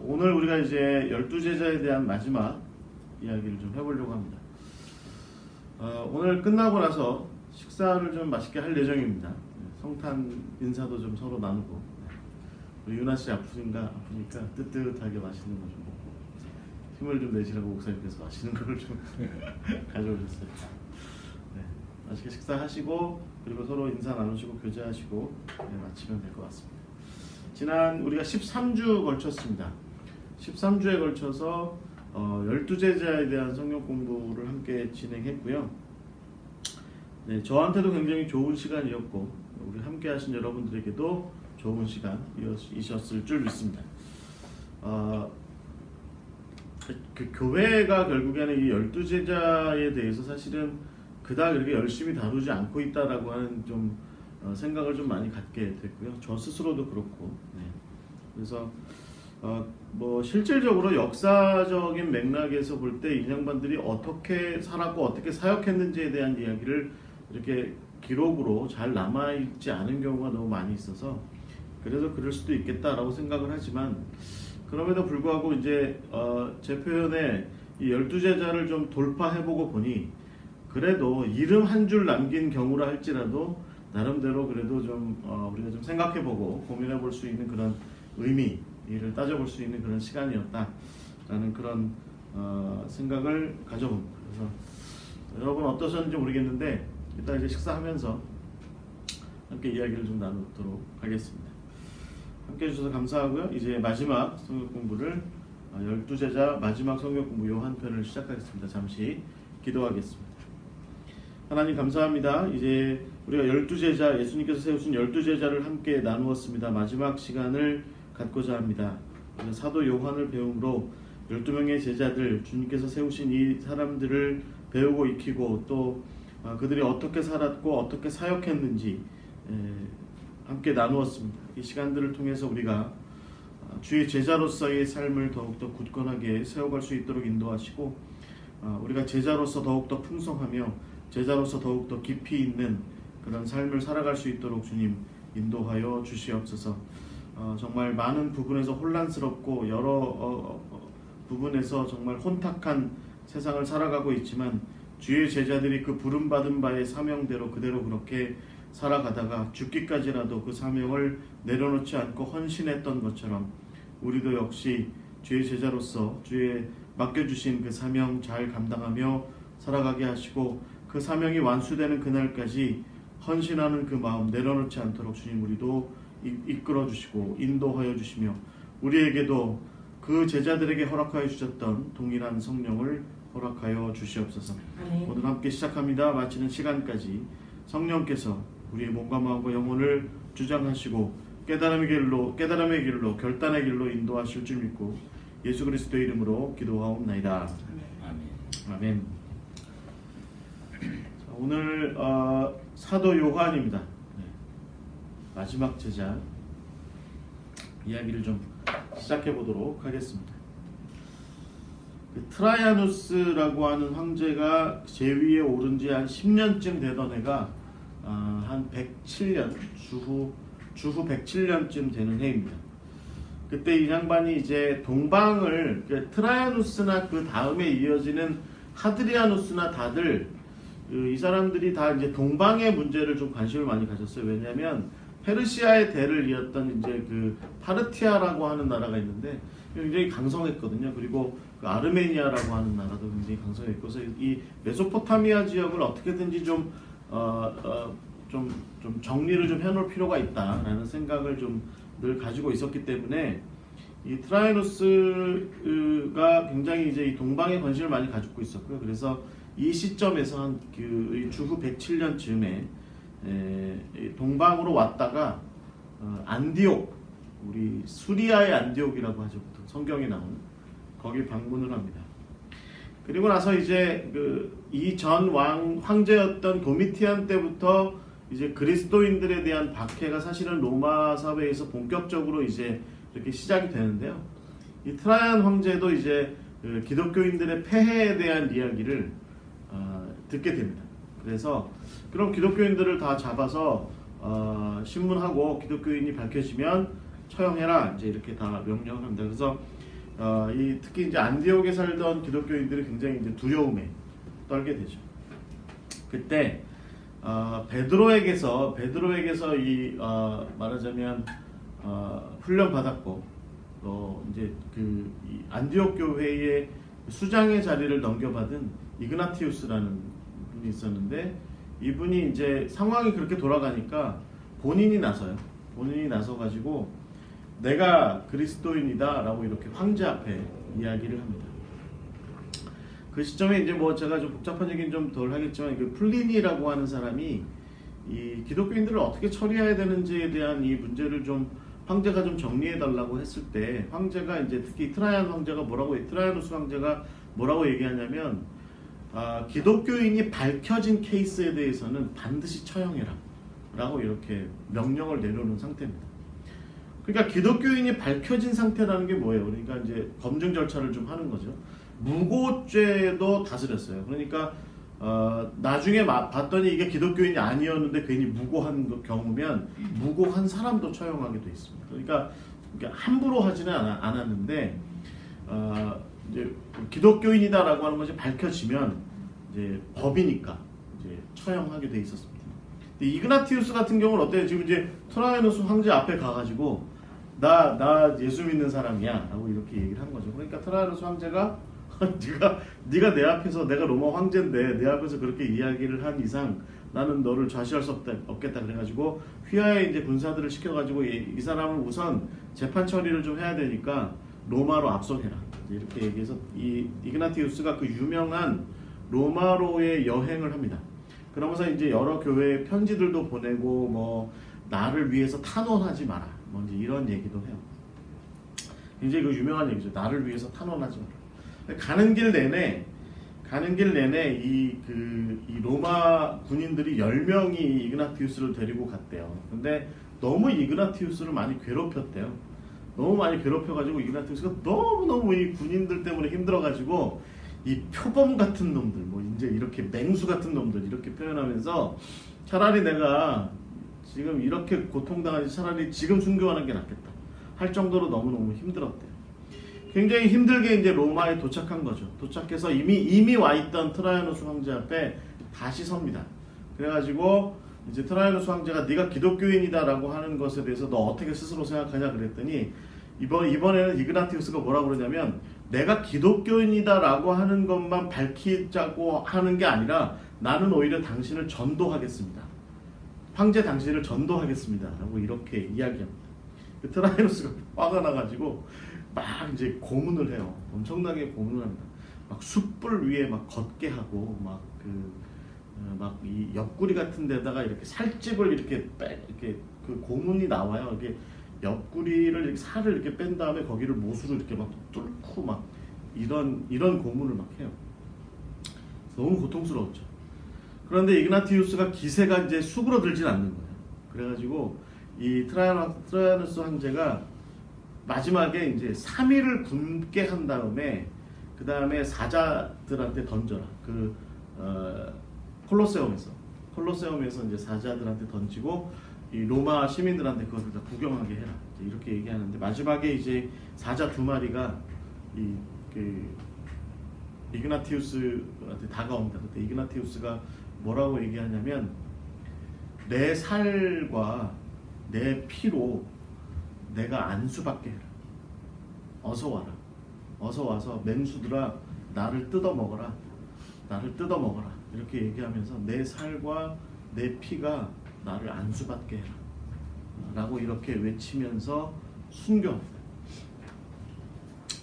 오늘 우리가 이제 12제자에 대한 마지막 이야기를 좀 해보려고 합니다. 오늘 끝나고 나서 식사를 좀 맛있게 할 예정입니다. 성탄 인사도 좀 서로 나누고, 우리 유나씨 아프니까 뜨뜻하게 맛있는 거 좀 먹고 힘을 좀 내시라고 목사님께서 맛있는 거를 좀 가져오셨어요. 네, 맛있게 식사하시고 그리고 서로 인사 나누시고 교제하시고 마치면 될 것 같습니다. 지난 우리가 13주 걸쳤습니다. 13주에 걸쳐서 12제자에 대한 성경 공부를 함께 진행했고요. 네, 저한테도 굉장히 좋은 시간이었고 우리 함께 하신 여러분들에게도 좋은 시간이셨을 줄 믿습니다. 그 교회가 결국에는 이 12제자에 대해서 사실은 그닥 이렇게 열심히 다루지 않고 있다라고 하는 좀 생각을 좀 많이 갖게 됐고요. 저 스스로도 그렇고. 네. 그래서 뭐 실질적으로 역사적인 맥락에서 볼 때 이 양반들이 어떻게 살았고 어떻게 사역했는지에 대한 이야기를 이렇게 기록으로 잘 남아있지 않은 경우가 너무 많이 있어서 그래서 그럴 수도 있겠다라고 생각을 하지만, 그럼에도 불구하고 이제 제 표현에 이 12제자를 좀 돌파해보고 보니 그래도 이름 한 줄 남긴 경우라 할지라도 나름대로 그래도 좀 우리가 좀 생각해보고 고민해볼 수 있는 그런 의미를 따져볼 수 있는 그런 시간이었다라는 그런 생각을 가져봅니다. 그래서 여러분 어떠셨는지 모르겠는데 일단 이제 식사하면서 함께 이야기를 좀 나누도록 하겠습니다. 함께 해주셔서 감사하고요. 이제 마지막 성경 공부를 12제자 마지막 성경 공부 요한편을 시작하겠습니다. 잠시 기도하겠습니다. 하나님 감사합니다. 이제 우리가 12제자, 예수님께서 세우신 12제자를 함께 나누었습니다. 마지막 시간을 갖고자 합니다. 사도 요한을 배움으로 12명의 제자들, 주님께서 세우신 이 사람들을 배우고 익히고 또 그들이 어떻게 살았고 어떻게 사역했는지 함께 나누었습니다. 이 시간들을 통해서 우리가 주의 제자로서의 삶을 더욱더 굳건하게 세워갈 수 있도록 인도하시고, 우리가 제자로서 더욱더 풍성하며 제자로서 더욱더 깊이 있는 그런 삶을 살아갈 수 있도록 주님 인도하여 주시옵소서. 정말 많은 부분에서 혼란스럽고 여러 부분에서 정말 혼탁한 세상을 살아가고 있지만 주의 제자들이 그 부름받은 바의 사명대로 그대로 그렇게 살아가다가 죽기까지라도 그 사명을 내려놓지 않고 헌신했던 것처럼 우리도 역시 주의 제자로서 주의 맡겨주신 그 사명 잘 감당하며 살아가게 하시고, 그 사명이 완수되는 그날까지 헌신하는 그 마음 내려놓지 않도록 주님 우리도 이끌어 주시고 인도하여 주시며, 우리에게도 그 제자들에게 허락하여 주셨던 동일한 성령을 허락하여 주시옵소서. 오늘 함께 시작합니다. 마치는 시간까지 성령께서 우리의 몸과 마음과 영혼을 주장하시고 깨달음의 길로 결단의 길로 인도하실 줄 믿고 예수 그리스도의 이름으로 기도하옵나이다. 아멘. 자, 오늘 사도 요한입니다. 네. 마지막 제자 이야기를 좀 시작해 보도록 하겠습니다. 트라이아누스라고 하는 황제가 제위에 오른 지 한 10년쯤 되던 해가 한 107년, 주후 107년쯤 되는 해입니다. 그때 이 양반이 이제 동방을, 트라이아누스나 그 다음에 이어지는 하드리아누스나 다들 이 사람들이 다 이제 동방의 문제를 좀 관심을 많이 가졌어요. 왜냐하면 페르시아의 대를 이었던 이제 그 파르티아라고 하는 나라가 있는데 굉장히 강성했거든요. 그리고 그 아르메니아라고 하는 나라도 굉장히 강성했고, 그래서 이 메소포타미아 지역을 어떻게든지 좀 정리를 좀 해놓을 필요가 있다라는 생각을 좀 늘 가지고 있었기 때문에 이 트라이아누스가 굉장히 이제 이 동방에 관심을 많이 가지고 있었고요. 그래서 이 시점에서 한 그 주후 107년쯤에 동방으로 왔다가 안디옥, 우리 수리아의 안디옥이라고 하죠. 보통 성경에 나오는 거기 방문을 합니다. 그리고 나서 이제 이 전 황제였던 도미티안 때부터 이제 그리스도인들에 대한 박해가 사실은 로마 사회에서 본격적으로 이제 이렇게 시작이 되는데요. 이 트라이안 황제도 이제 기독교인들의 폐해에 대한 이야기를 듣게 됩니다. 그래서 그럼 기독교인들을 다 잡아서 신문하고 기독교인이 밝혀지면 처형해라, 이제 이렇게 다 명령을 합니다. 그래서 특히 이제 안디옥에 살던 기독교인들이 굉장히 이제 두려움에 떨게 되죠. 그때 베드로에게서 말하자면 훈련 받았고 또 이제 이 안디옥 교회의 수장의 자리를 넘겨받은 이그나티우스라는 분이 있었는데, 이분이 이제 상황이 그렇게 돌아가니까 본인이 나서 가지고 내가 그리스도인이다라고 이렇게 황제 앞에 이야기를 합니다. 그 시점에 이제 뭐 제가 좀 복잡한 얘기는 좀 덜 하겠지만, 그 플리니라고 하는 사람이 이 기독교인들을 어떻게 처리해야 되는지에 대한 이 문제를 좀 황제가 좀 정리해 달라고 했을 때, 황제가 이제 특히 트라이아누스 황제가 뭐라고 얘기하냐면, 기독교인이 밝혀진 케이스에 대해서는 반드시 처형해라 라고 이렇게 명령을 내려놓은 상태입니다. 그러니까 기독교인이 밝혀진 상태라는 게 뭐예요? 그러니까 이제 검증 절차를 좀 하는 거죠. 무고죄도 다스렸어요. 그러니까 나중에 봤더니 이게 기독교인이 아니었는데 괜히 무고한 경우면 무고한 사람도 처형하게 돼 있습니다. 그러니까 함부로 하지는 않았는데 이제 기독교인이다라고 하는 것이 밝혀지면 이제 법이니까 이제 처형하게 돼 있었습니다. 근데 이그나티우스 같은 경우는 어때요? 지금 이제 트라이아누스 황제 앞에 가가지고 나 예수 믿는 사람이야 라고 이렇게 얘기를 한 거죠. 그러니까 트라이아누스 황제가 네가 내 앞에서, 내가 로마 황제인데 내 앞에서 그렇게 이야기를 한 이상 나는 너를 좌시할 수 없겠다 그래가지고 휘하에 이제 군사들을 시켜가지고 이 사람을 우선 재판 처리를 좀 해야 되니까 로마로 압송해라 이렇게 얘기해서 이 이그나티우스가 그 유명한 로마로의 여행을 합니다. 그러면서 이제 여러 교회에 편지들도 보내고 뭐 나를 위해서 탄원하지 마라 뭐 이제 이런 얘기도 해요. 이제 그 유명한 얘기죠. 나를 위해서 탄원하지 마라. 가는 길 내내 이 로마 군인들이 10명이 이그나티우스를 데리고 갔대요. 근데 너무 이그나티우스를 많이 괴롭혔대요. 너무 많이 괴롭혀가지고 이그나티우스가 너무너무 이 군인들 때문에 힘들어가지고 이 표범 같은 놈들, 뭐 이제 이렇게 맹수 같은 놈들 이렇게 표현하면서 차라리 내가 지금 이렇게 고통당하지 차라리 지금 순교하는 게 낫겠다 할 정도로 너무너무 힘들었대요. 굉장히 힘들게 이제 로마에 도착한 거죠. 도착해서 이미 와 있던 트라이아누스 황제 앞에 다시 섭니다. 그래가지고 이제 트라이아누스 황제가 네가 기독교인이다라고 하는 것에 대해서 너 어떻게 스스로 생각하냐 그랬더니 이번에는 이그나티우스가 뭐라고 그러냐면, 내가 기독교인이다라고 하는 것만 밝히자고 하는 게 아니라 나는 오히려 당신을 전도하겠습니다. 황제 당신을 전도하겠습니다. 라고 이렇게 이야기합니다. 트라이아누스가 화가 나가지고 막 이제 고문을 해요. 엄청나게 고문을 합니다. 막 숯불 위에 막 걷게 하고 막 이 옆구리 같은 데다가 이렇게 살집을 이렇게 그 고문이 나와요. 이렇게 옆구리를 이렇게 살을 이렇게 뺀 다음에 거기를 못으로 이렇게 막 뚫고 막 이런 고문을 막 해요. 너무 고통스러웠죠. 그런데 이그나티우스가 기세가 이제 수그러들진 않는 거예요. 그래가지고 이 트라이아누스 황제가 마지막에 이제 3일을 굶게 한 다음에 그 다음에 사자들한테 던져라. 콜로세움에서 이제 사자들한테 던지고 이 로마 시민들한테 그것을 다 구경하게 해라. 이렇게 얘기하는데 마지막에 이제 사자 2마리가 이그나티우스한테 다가옵니다. 그때 이그나티우스가 뭐라고 얘기하냐면, 내 살과 내 피로 내가 안수받게 해라. 어서 와라. 어서 와서 맹수들아 나를 뜯어먹어라. 나를 뜯어먹어라. 이렇게 얘기하면서 내 살과 내 피가 나를 안수받게 해라. 라고 이렇게 외치면서 순교합니다.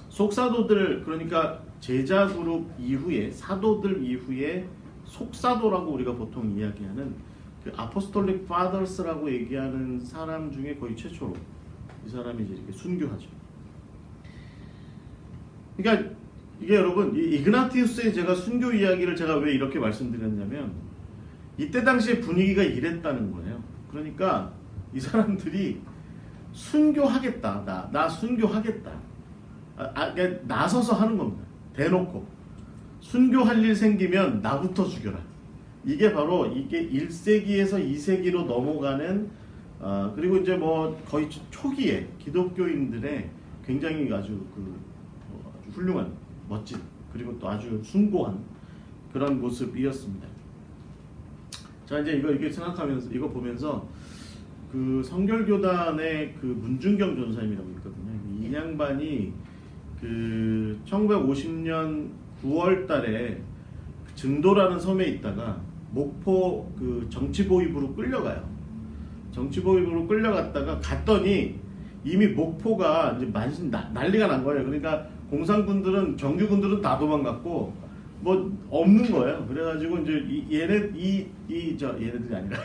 속사도들, 그러니까 제자 그룹 이후에, 사도들 이후에 속사도라고 우리가 보통 이야기하는 그 아포스톨릭 파더스라고 얘기하는 사람 중에 거의 최초로 이 사람이 이제 이렇게 순교하죠. 그러니까 이게 여러분, 이 이그나티우스의 제가 순교 이야기를 제가 왜 이렇게 말씀드렸냐면, 이때 당시에 분위기가 이랬다는 거예요. 그러니까 이 사람들이 순교하겠다, 나 순교하겠다, 그러니까 나서서 하는 겁니다. 대놓고 순교할 일 생기면 나부터 죽여라. 이게 바로 이게 1세기에서 2세기로 넘어가는 그리고 이제 뭐 거의 초기에 기독교인들의 굉장히 아주 훌륭한, 멋진, 그리고 또 아주 숭고한 그런 모습이었습니다. 자, 이제 이게 생각하면서, 이거 보면서 그 성결교단의 그 문중경 전사님이라고 있거든요. 이 양반이 그 1950년 9월 달에 증도라는 섬에 있다가 목포 그 정치보위부로 끌려가요. 정치보위부로 끌려갔다가 갔더니 이미 목포가 이제 난리가 난 거예요. 그러니까 공산군들은, 정규군들은 다 도망갔고 뭐 없는 거예요. 그래가지고 이제 얘네들이 아니라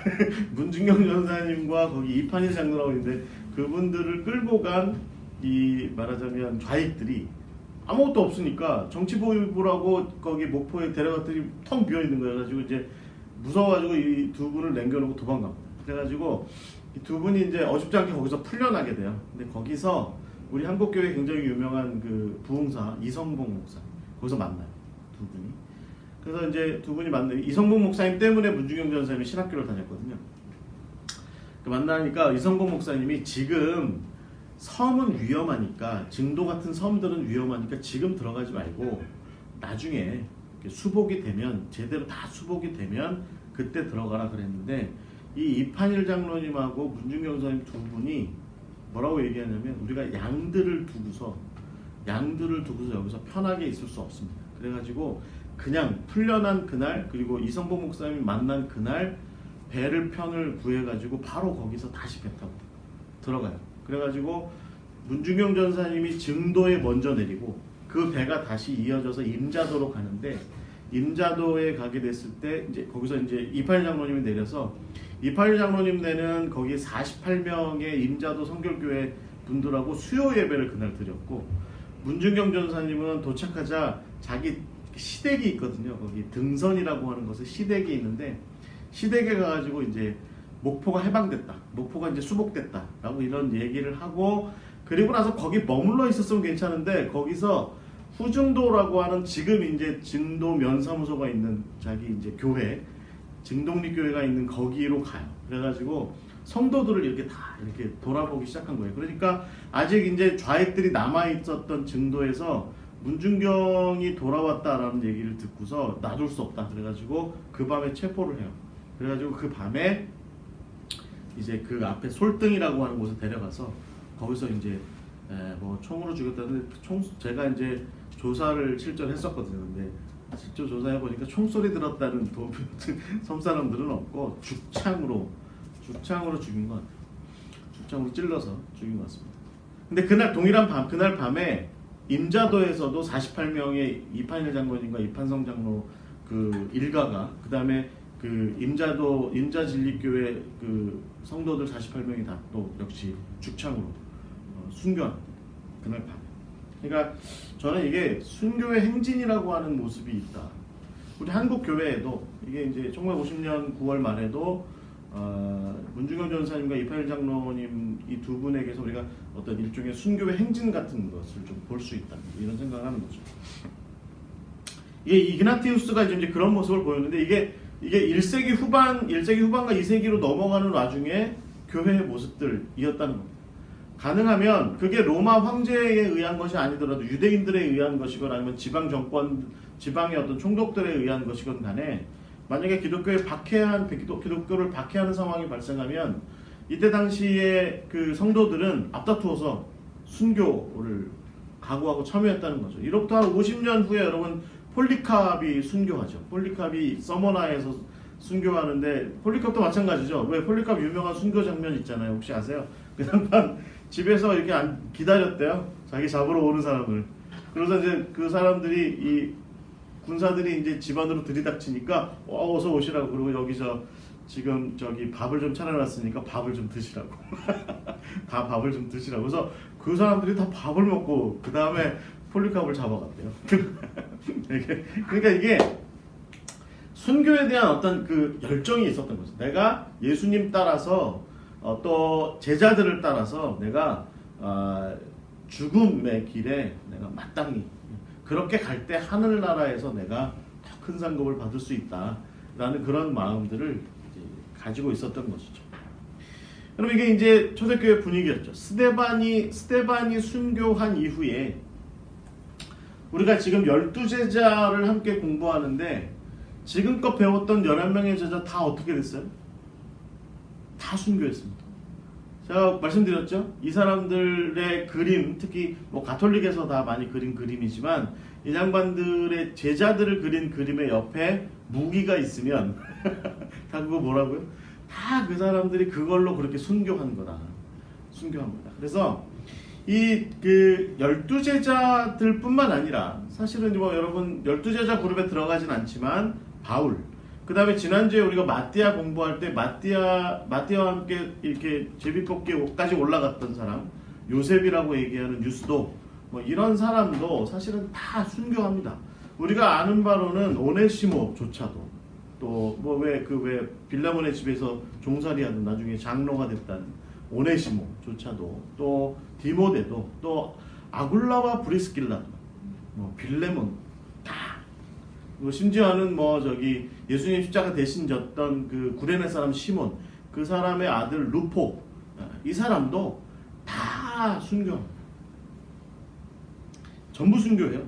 문중경 전사님과 거기 이판희 장로라고 있는데 그분들을 끌고 간 이 말하자면 좌익들이 아무것도 없으니까 정치보위부라고 거기 목포에 데려갔더니 텅 비어 있는 거예요. 그래가지고 이제 무서워가지고 이 두 분을 남겨놓고 도망갑니다. 그래가지고 이 두 분이 이제 어줍잖게 거기서 풀려나게 돼요. 근데 거기서 우리 한국교회 굉장히 유명한 그 부흥사 이성봉 목사 거기서 만나요. 두 분이. 그래서 이제 두 분이 만나요. 이성봉 목사님 때문에 문중경 전사님이 신학교를 다녔거든요. 만나니까 이성봉 목사님이 지금 섬은 위험하니까, 증도 같은 섬들은 위험하니까 지금 들어가지 말고 나중에 수복이 되면, 제대로 다 수복이 되면 그때 들어가라 그랬는데, 이 이판일 장로님하고 문중경 전사님 두 분이 뭐라고 얘기하냐면, 우리가 양들을 두고서 여기서 편하게 있을 수 없습니다. 그래가지고 그냥 풀려난 그날, 그리고 이성봉 목사님이 만난 그날 배를 편을 구해가지고 바로 거기서 다시 배 타고 들어가요. 그래가지고 문중경 전사님이 증도에 먼저 내리고 그 배가 다시 이어져서 임자도로 가는데, 임자도에 가게 됐을 때 이제 거기서 이제 이판일 장로님이 내려서, 이판일 장로님 내는 거기 48명의 임자도 성결교회 분들하고 수요 예배를 그날 드렸고, 문중경 전사님은 도착하자 자기 시댁이 있거든요. 거기 등선이라고 하는 곳에 시댁이 있는데, 시댁에 가가지고 이제 목포가 해방됐다, 목포가 이제 수복됐다 라고 이런 얘기를 하고, 그리고 나서 거기 머물러 있었으면 괜찮은데 거기서 후증도라고 하는, 지금 이제 증도 면사무소가 있는 자기 이제 교회, 증동리교회가 있는 거기로 가요. 그래가지고 성도들을 이렇게 다 이렇게 돌아보기 시작한 거예요. 그러니까 아직 이제 좌익들이 남아 있었던 증도에서 문중경이 돌아왔다라는 얘기를 듣고서 놔둘 수 없다. 그래가지고 그 밤에 체포를 해요. 그래가지고 그 밤에 이제 그 앞에 솔등이라고 하는 곳에 데려가서 거기서 이제 뭐 총으로 죽였다는데, 제가 이제 조사를 실제로 했었거든요. 근데 직접 조사해 보니까 총소리 들었다는 섬 사람들은 없고 죽창으로 죽인 것 같아요. 죽창으로 찔러서 죽인 것 같습니다. 근데 그날 동일한 밤, 그날 밤에 임자도에서도 48명의 이판일 장로님과 이판성 장로 그 일가가, 그 다음에 그 임자진리교회 그 성도들 48명이 다 또 역시 죽창으로 순교한 그날 밤. 그러니까 저는 이게 순교의 행진이라고 하는 모습이 있다. 우리 한국 교회에도 이게 이제 1950년 9월 말에도 문중경 전사님과 이판일 장로님 이 두 분에게서 우리가 어떤 일종의 순교의 행진 같은 것을 좀 볼 수 있다, 이런 생각을 하는 거죠. 이게 이그나티우스가 이제 그런 모습을 보였는데, 이게 1세기 후반과 2세기로 넘어가는 와중에 교회의 모습들이었다는 겁니다. 가능하면 그게 로마 황제에 의한 것이 아니더라도 유대인들에 의한 것이건 아니면 지방 정권, 지방의 어떤 총독들에 의한 것이건 간에, 만약에 기독교를 박해하는 상황이 발생하면 이때 당시에 그 성도들은 앞다투어서 순교를 각오하고 참여했다는 거죠. 이로부터 한 50년 후에 여러분 폴리캅이 순교하죠. 폴리캅이 서머나에서 순교하는데, 폴리캅도 마찬가지죠. 왜 폴리캅 유명한 순교 장면 있잖아요. 혹시 아세요? 그 양반 집에서 이렇게 기다렸대요. 자기 잡으러 오는 사람을. 그래서 이제 그 사람들이, 이 군사들이 이제 집 안으로 들이닥치니까 어서 오시라고, 그리고 여기서 지금 저기 밥을 좀 차려놨으니까 밥을 좀 드시라고. 다 밥을 좀 드시라고. 그래서 그 사람들이 다 밥을 먹고 그 다음에 폴리캅을 잡아갔대요. 그러니까 이게 순교에 대한 어떤 그 열정이 있었던 거죠. 내가 예수님 따라서 또 제자들을 따라서 내가 죽음의 길에 내가 마땅히 그렇게 갈 때 하늘나라에서 내가 더 큰 상급을 받을 수 있다라는 그런 마음들을 이제 가지고 있었던 것이죠. 그럼 이게 이제 초대교회 분위기였죠. 스데반이 순교한 이후에 우리가 지금 12제자를 함께 공부하는데 지금껏 배웠던 11명의 제자 다 어떻게 됐어요? 다 순교했습니다. 제가 말씀드렸죠? 이 사람들의 그림, 특히 뭐 가톨릭에서 다 많이 그린 그림이지만 이 양반들의 제자들을 그린 그림의 옆에 무기가 있으면 다 그거 뭐라고요? 다 그 사람들이 그걸로 그렇게 순교한 거다. 순교한 거다. 그래서 이 그 12제자들 뿐만 아니라 사실은 뭐 여러분 12제자 그룹에 들어가진 않지만 바울, 그 다음에 지난주에 우리가 마띠아 공부할 때 마띠아와 함께 이렇게 제비뽑기까지 올라갔던 사람, 요셉이라고 얘기하는 유스도, 뭐 이런 사람도 사실은 다 순교합니다. 우리가 아는 바로는 오네시모조차도, 또 뭐 왜 빌라몬의 집에서 종살이하던 나중에 장로가 됐다는 오네시모조차도, 또 디모데도, 또 아굴라와 브리스길라도, 뭐 빌레몬 다, 뭐 심지어는 뭐 저기 예수님 십자가 대신 졌던 그 구레네 사람 시몬, 그 사람의 아들 루포, 이 사람도 다 순교합니다. 전부 순교해요.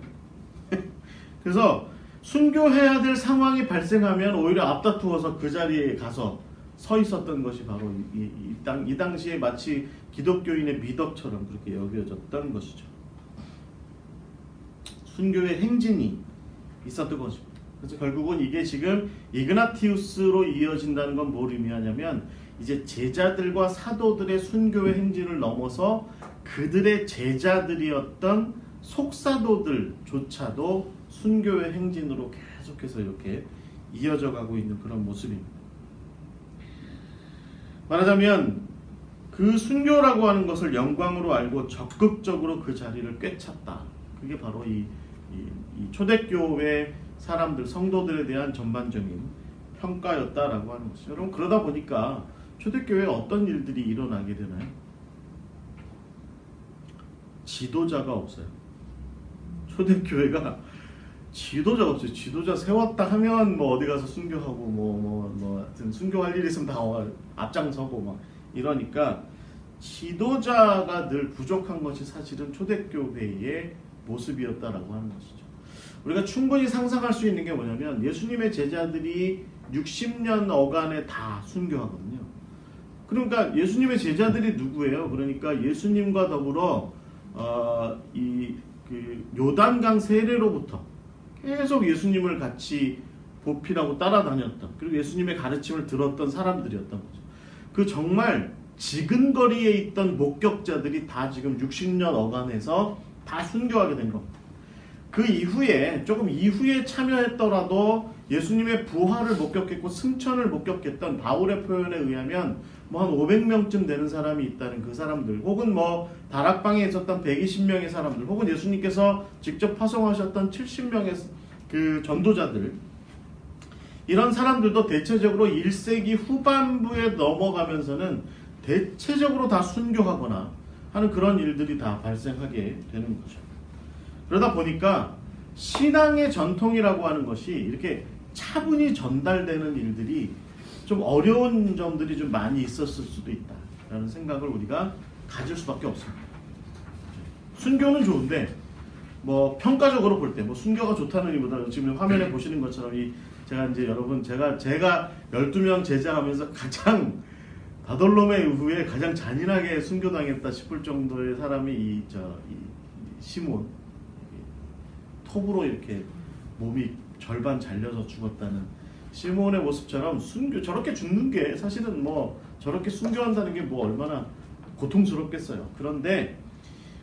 그래서 순교해야 될 상황이 발생하면 오히려 앞다투어서 그 자리에 가서 서 있었던 것이 바로 이 당시에 마치 기독교인의 미덕처럼 그렇게 여겨졌던 것이죠. 순교의 행진이 있었던 것입니다. 그래서 결국은 이게 지금 이그나티우스로 이어진다는 건 뭘 의미하냐면 이제 제자들과 사도들의 순교의 행진을 넘어서 그들의 제자들이었던 속사도들조차도 순교의 행진으로 계속해서 이렇게 이어져 가고 있는 그런 모습입니다. 말하자면 그 순교라고 하는 것을 영광으로 알고 적극적으로 그 자리를 꿰찼다. 그게 바로 이 초대교회 사람들, 성도들에 대한 전반적인 평가였다라고 하는 것이죠. 여러분, 그러다 보니까 초대교회에 어떤 일들이 일어나게 되나요? 지도자가 없어요. 초대교회가 지도자가 없어요. 지도자 세웠다 하면 뭐 어디 가서 순교하고 하여튼 순교할 일 있으면 다 앞장서고 막 이러니까 지도자가 늘 부족한 것이 사실은 초대교회의 모습이었다라고 하는 것이죠. 우리가 충분히 상상할 수 있는 게 뭐냐면 예수님의 제자들이 60년 어간에 다 순교하거든요. 그러니까 예수님의 제자들이 누구예요? 그러니까 예수님과 더불어 그 요단강 세례로부터 계속 예수님을 같이 보필하고 따라다녔던, 그리고 예수님의 가르침을 들었던 사람들이었던 거죠. 그 정말 지근거리에 있던 목격자들이 다 지금 60년 어간에서 다 순교하게 된 겁니다. 그 이후에 조금 이후에 참여했더라도 예수님의 부활을 목격했고 승천을 목격했던 바울의 표현에 의하면 뭐 한 500명쯤 되는 사람이 있다는 그 사람들, 혹은 뭐 다락방에 있었던 120명의 사람들, 혹은 예수님께서 직접 파송하셨던 70명의 그 전도자들, 이런 사람들도 대체적으로 1세기 후반부에 넘어가면서는 대체적으로 다 순교하거나 하는 그런 일들이 다 발생하게 되는 거죠. 그러다 보니까 신앙의 전통이라고 하는 것이 이렇게 차분히 전달되는 일들이 좀 어려운 점들이 좀 많이 있었을 수도 있다라는 생각을 우리가 가질 수밖에 없습니다. 순교는 좋은데 뭐 평가적으로 볼 때 뭐 순교가 좋다는 의미보다 지금 화면에 보시는 것처럼 제가 이제 여러분 제가 12명 제자하면서 가장 바돌로메 이후에 가장 잔인하게 순교당했다 싶을 정도의 사람이 이 시몬, 톱으로 이렇게 몸이 절반 잘려서 죽었다는 시몬의 모습처럼 저렇게 죽는 게 사실은 뭐 저렇게 순교한다는 게 뭐 얼마나 고통스럽겠어요. 그런데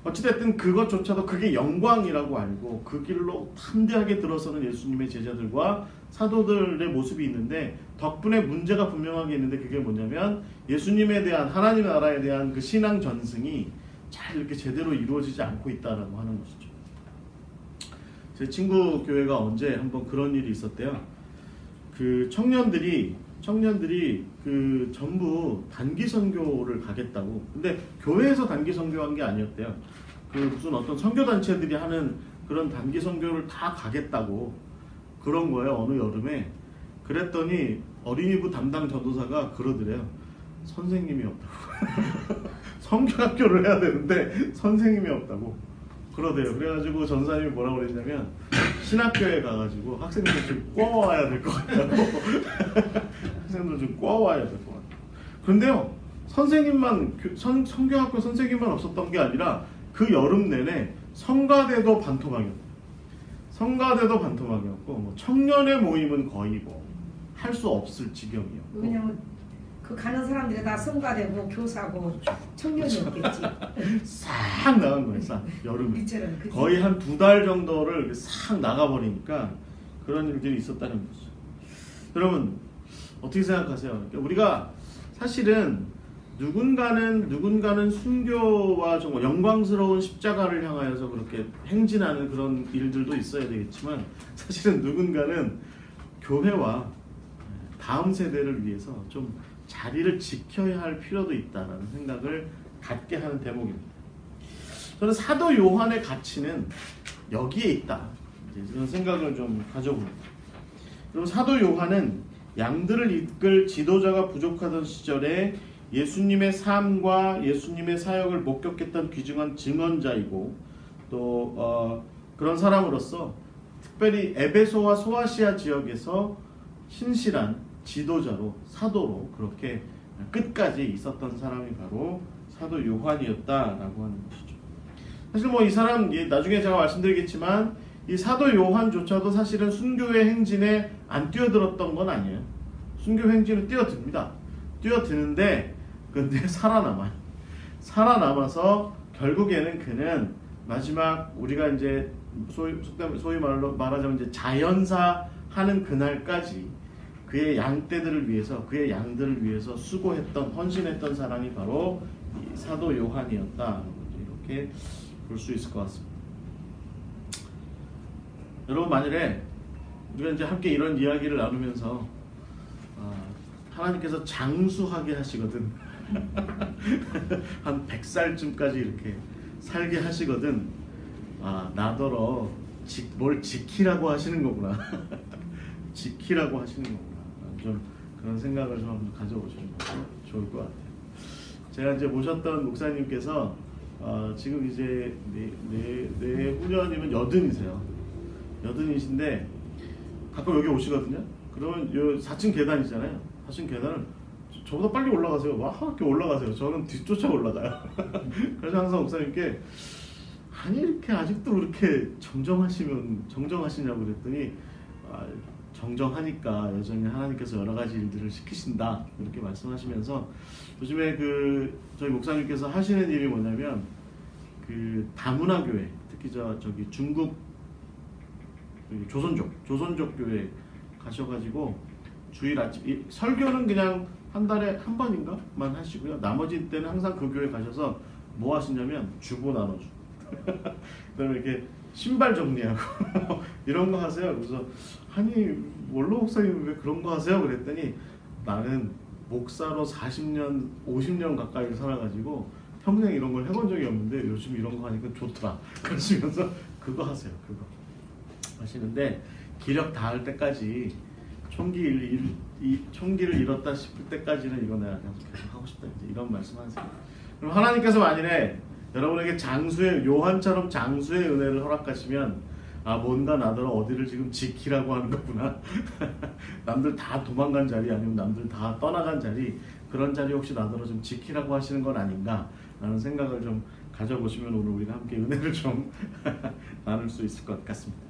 어찌됐든 그것조차도 그게 영광이라고 알고 그 길로 담대하게 들어서는 예수님의 제자들과 사도들의 모습이 있는데, 덕분에 문제가 분명하게 있는데 그게 뭐냐면 예수님에 대한, 하나님의 나라에 대한 그 신앙 전승이 잘 이렇게 제대로 이루어지지 않고 있다라고 하는 것이죠. 제 친구 교회가 언제 한번 그런 일이 있었대요. 그 청년들이 그 전부 단기 선교를 가겠다고. 근데 교회에서 단기 선교한 게 아니었대요. 그 무슨 어떤 선교 단체들이 하는 그런 단기 선교를 다 가겠다고 그런 거예요. 어느 여름에. 그랬더니 어린이부 담당 전도사가 그러더래요. 선생님이 없다고. 선교학교를 해야 되는데 선생님이 없다고. 그러대요. 그래가지고 전사님이 뭐라고 그랬냐면 신학교에 가가지고 학생들 좀 꼬아와야 될 것 같다고. 학생들 좀 꼬아와야 될 것 같다고. 그런데요, 선생님만 성경학교 선생님만 없었던 게 아니라 그 여름 내내 성가대도 반토막이었고, 성가대도 반토막이었고, 뭐 청년의 모임은 거의 뭐 할 수 없을 지경이었고. 왜냐면 그 가는 사람들이 다 성가대고 교사고 청년이었겠지. 싹 나간 거예요. 싹 여름에 이처럼, 거의 한 2달 정도를 싹 나가버리니까 그런 일들이 있었다는 거죠. 여러분 어떻게 생각하세요? 그러니까 우리가 사실은 누군가는 순교와 정말 영광스러운 십자가를 향하여서 그렇게 행진하는 그런 일들도 있어야 되겠지만, 사실은 누군가는 교회와 다음 세대를 위해서 좀 자리를 지켜야 할 필요도 있다라는 생각을 갖게 하는 대목입니다. 저는 사도 요한의 가치는 여기에 있다, 이런 생각을 좀 가져봅니다. 그리고 사도 요한은 양들을 이끌 지도자가 부족하던 시절에 예수님의 삶과 예수님의 사역을 목격했던 귀중한 증언자이고, 또 그런 사람으로서 특별히 에베소와 소아시아 지역에서 신실한 지도자로, 사도로 그렇게 끝까지 있었던 사람이 바로 사도 요한이었다라고 하는 것이죠. 사실 뭐 이 사람 나중에 제가 말씀드리겠지만 이 사도 요한조차도 사실은 순교의 행진에 안 뛰어들었던 건 아니에요. 순교 행진을 뛰어듭니다. 뛰어드는데 근데 살아남아서 결국에는 그는 마지막 우리가 이제 소위 말하자면 이제 자연사 하는 그날까지 그의 양떼들을 위해서, 그의 양들을 위해서 수고했던, 헌신했던 사람이 바로 이 사도 요한이었다, 이렇게 볼 수 있을 것 같습니다. 여러분 만일에 우리가 이제 함께 이런 이야기를 나누면서 하나님께서 장수하게 하시거든, 한 100살쯤까지 이렇게 살게 하시거든, 나더러 뭘 지키라고 하시는 거구나. 지키라고 하시는 거구나. 좀 그런 생각을 좀 가져보시는 것도 좋을 것 같아요. 제가 이제 모셨던 목사님께서 지금 이제 내후년이면 80이세요. 80이신데 가끔 여기 오시거든요. 그러면 요 4층 계단이잖아요. 4층 계단을 저보다 빨리 올라가세요. 막 이렇게 올라가세요. 저는 뒤쫓아 올라가요. 그래서 항상 목사님께 아니 이렇게 아직도 그렇게 정정하시냐고 그랬더니 정정하니까 여전히 하나님께서 여러 가지 일들을 시키신다, 이렇게 말씀하시면서 요즘에 저희 목사님께서 하시는 일이 뭐냐면 다문화 교회, 특히 저기 중국 조선족 교회 가셔가지고 주일 아침 설교는 그냥 한 달에 한 번인가만 하시고요. 나머지 때는 항상 그 교회 가셔서 뭐 하시냐면 주보 나눠주고 그다음에 이렇게 신발 정리하고 이런 거 하세요. 그래서 아니 원로 목사님 왜 그런 거 하세요? 그랬더니 나는 목사로 40년 50년 가까이 살아가지고 평생 이런 걸 해본 적이 없는데 요즘 이런 거 하니까 좋더라 그러시면서 그거 하세요. 그거 하시는데 기력 다할 때까지 총기를 잃었다 싶을 때까지는 이거 내가 계속 하고 싶다, 이제 이런 말씀하세요. 그럼 하나님께서 만일에 여러분에게 요한처럼 장수의 은혜를 허락하시면 뭔가 나더러 어디를 지금 지키라고 하는 거구나. 남들 다 도망간 자리, 아니면 남들 다 떠나간 자리, 그런 자리 혹시 나더러 좀 지키라고 하시는 건 아닌가 라는 생각을 좀 가져보시면 오늘 우리가 함께 은혜를 좀 나눌 수 있을 것 같습니다.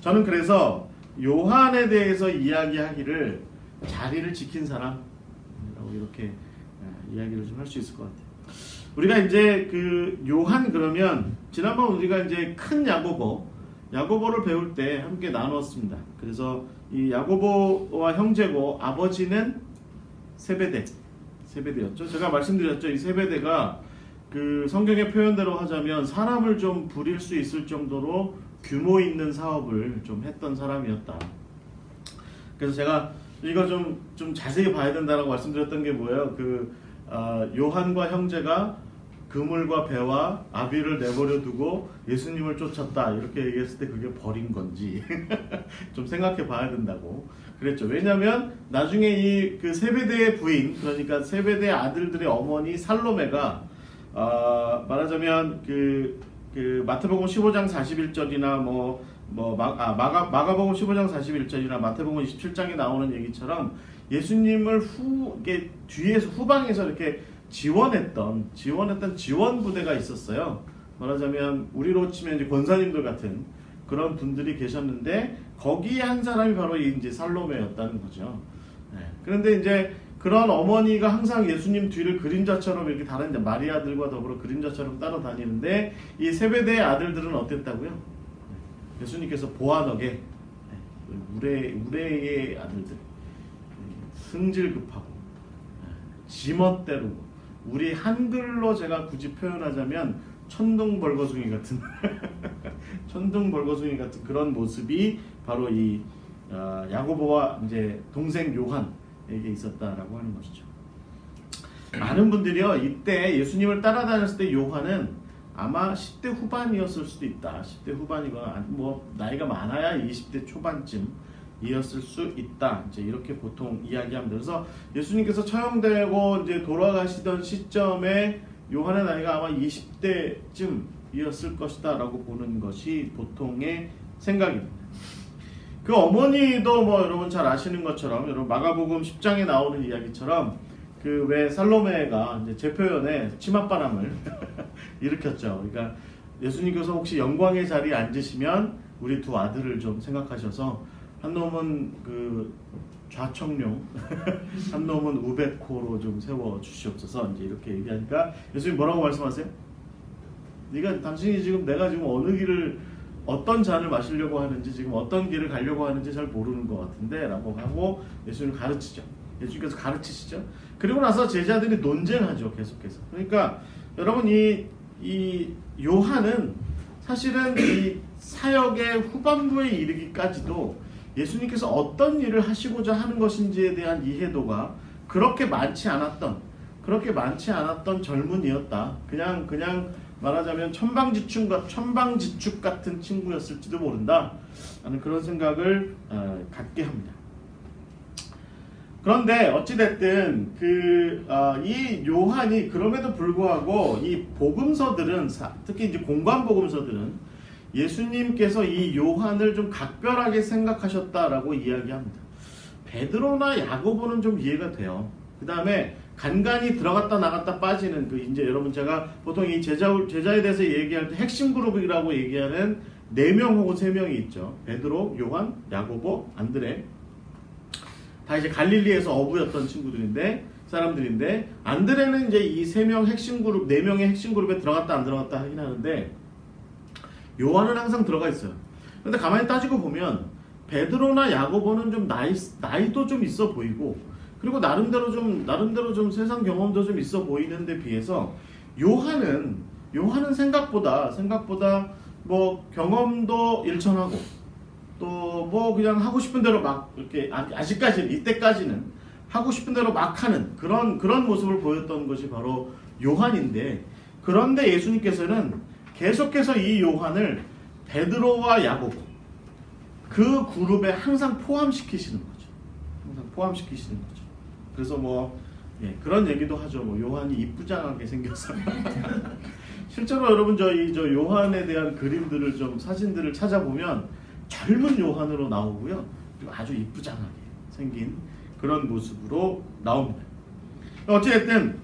저는 그래서 요한에 대해서 이야기하기를 자리를 지킨 사람이라고 이렇게 이야기를 좀 할 수 있을 것 같아요. 우리가 이제 요한 그러면 지난번 우리가 이제 큰 야고보를 배울 때 함께 나누었습니다. 그래서 이 야고보와 형제고 아버지는 세베대였죠. 제가 말씀드렸죠. 이 세베대가 성경의 표현대로 하자면 사람을 좀 부릴 수 있을 정도로 규모 있는 사업을 좀 했던 사람이었다. 그래서 제가 이거 좀 자세히 봐야 된다라고 말씀드렸던 게 뭐예요? 요한과 형제가 그물과 배와 아비를 내버려 두고 예수님을 쫓았다, 이렇게 얘기했을 때 그게 벌인 건지 좀 생각해 봐야 된다고 그랬죠. 왜냐하면 나중에 이 세베대의 부인, 그러니까 세베대의 아들들의 어머니 살로메가 말하자면 그 마태복음 15장 41절이나 마가복음 15장 41절이나 마태복음 27장에 나오는 얘기처럼 예수님을 이게 뒤에서 후방에서 이렇게 지원했던 지원 부대가 있었어요. 말하자면 우리로 치면 이제 권사님들 같은 그런 분들이 계셨는데 거기에 한 사람이 바로 이제 살로메였다는 거죠. 네. 그런데 이제 그런 어머니가 항상 예수님 뒤를 그림자처럼 이렇게 다른 이제 마리아들과 더불어 그림자처럼 따라다니는데 이 세베대의 아들들은 어땠다고요? 네. 예수님께서 보아너게 우레의 아들들 승질 급하고 지멋대로 우리 한글로 제가 굳이 표현하자면 천둥벌거숭이 같은 천둥벌거숭이 같은 그런 모습이 바로 이 야고보와 이제 동생 요한에게 있었다라고 하는 것이죠. 많은 분들이요 이때 예수님을 따라다녔을 때 요한은 아마 10대 후반이었을 수도 있다. 10대 후반이거나 뭐 나이가 많아야 20대 초반쯤이었을 수 있다. 이제 이렇게 보통 이야기합니다. 그래서 예수님께서 처형되고 이제 돌아가시던 시점에 요한의 나이가 아마 20대쯤이었을 것이다라고 보는 것이 보통의 생각입니다. 그 어머니도 뭐 여러분 잘 아시는 것처럼 여러분 마가복음 10장에 나오는 이야기처럼 그 왜 살로메가 이제 제 표현에 치맛바람을 일으켰죠. 그러니까 예수님께서 혹시 영광의 자리에 앉으시면 우리 두 아들을 좀 생각하셔서 한 놈은 그 좌청룡, 한 놈은 우베코로 좀 세워 주시옵소서. 이제 이렇게 얘기하니까 예수님 뭐라고 말씀하세요? 당신이 지금 내가 지금 어느 길을 어떤 잔을 마시려고 하는지 지금 어떤 길을 가려고 하는지 잘 모르는 것 같은데 라고 하고 예수님 가르치죠. 예수님께서 가르치시죠. 그리고 나서 제자들이 논쟁하죠. 계속해서. 그러니까 여러분 이 요한은 사실은 이 사역의 후반부에 이르기까지도 예수님께서 어떤 일을 하시고자 하는 것인지에 대한 이해도가 그렇게 많지 않았던 젊은이였다. 그냥 말하자면 천방지축 같은 친구였을지도 모른다. 라는 그런 생각을 갖게 합니다. 그런데 어찌됐든 이 요한이 그럼에도 불구하고 이 복음서들은 특히 이제 공관 복음서들은 예수님께서 이 요한을 좀 각별하게 생각하셨다라고 이야기합니다. 베드로나 야고보는 좀 이해가 돼요. 그 다음에 간간히 들어갔다 나갔다 빠지는 이제 여러분 제가 보통 이 제자에 대해서 얘기할 때 핵심 그룹이라고 얘기하는 4명 혹은 3명이 있죠. 베드로, 요한, 야고보, 안드레. 다 이제 갈릴리에서 어부였던 사람들인데 안드레는 이제 이 3명 핵심 그룹, 4명의 핵심 그룹에 들어갔다 안 들어갔다 하긴 하는데 요한은 항상 들어가 있어요. 근데 가만히 따지고 보면 베드로나 야고보는 좀 나이도 좀 있어 보이고 그리고 나름대로 좀 세상 경험도 좀 있어 보이는데 비해서 요한은 생각보다 뭐 경험도 일천하고 또 뭐 그냥 하고 싶은 대로 막 이렇게 이때까지는 하고 싶은 대로 막 하는 그런 모습을 보였던 것이 바로 요한인데 그런데 예수님께서는 계속해서 이 요한을 베드로와 야고보 그 그룹에 항상 포함시키시는 거죠. 그래서 뭐 그런 얘기도 하죠. 뭐 요한이 이쁘장하게 생겨서 실제로 여러분 저 요한에 대한 그림들을 좀 사진들을 찾아보면 젊은 요한으로 나오고요. 그리고 아주 이쁘장하게 생긴 그런 모습으로 나옵니다. 어찌됐든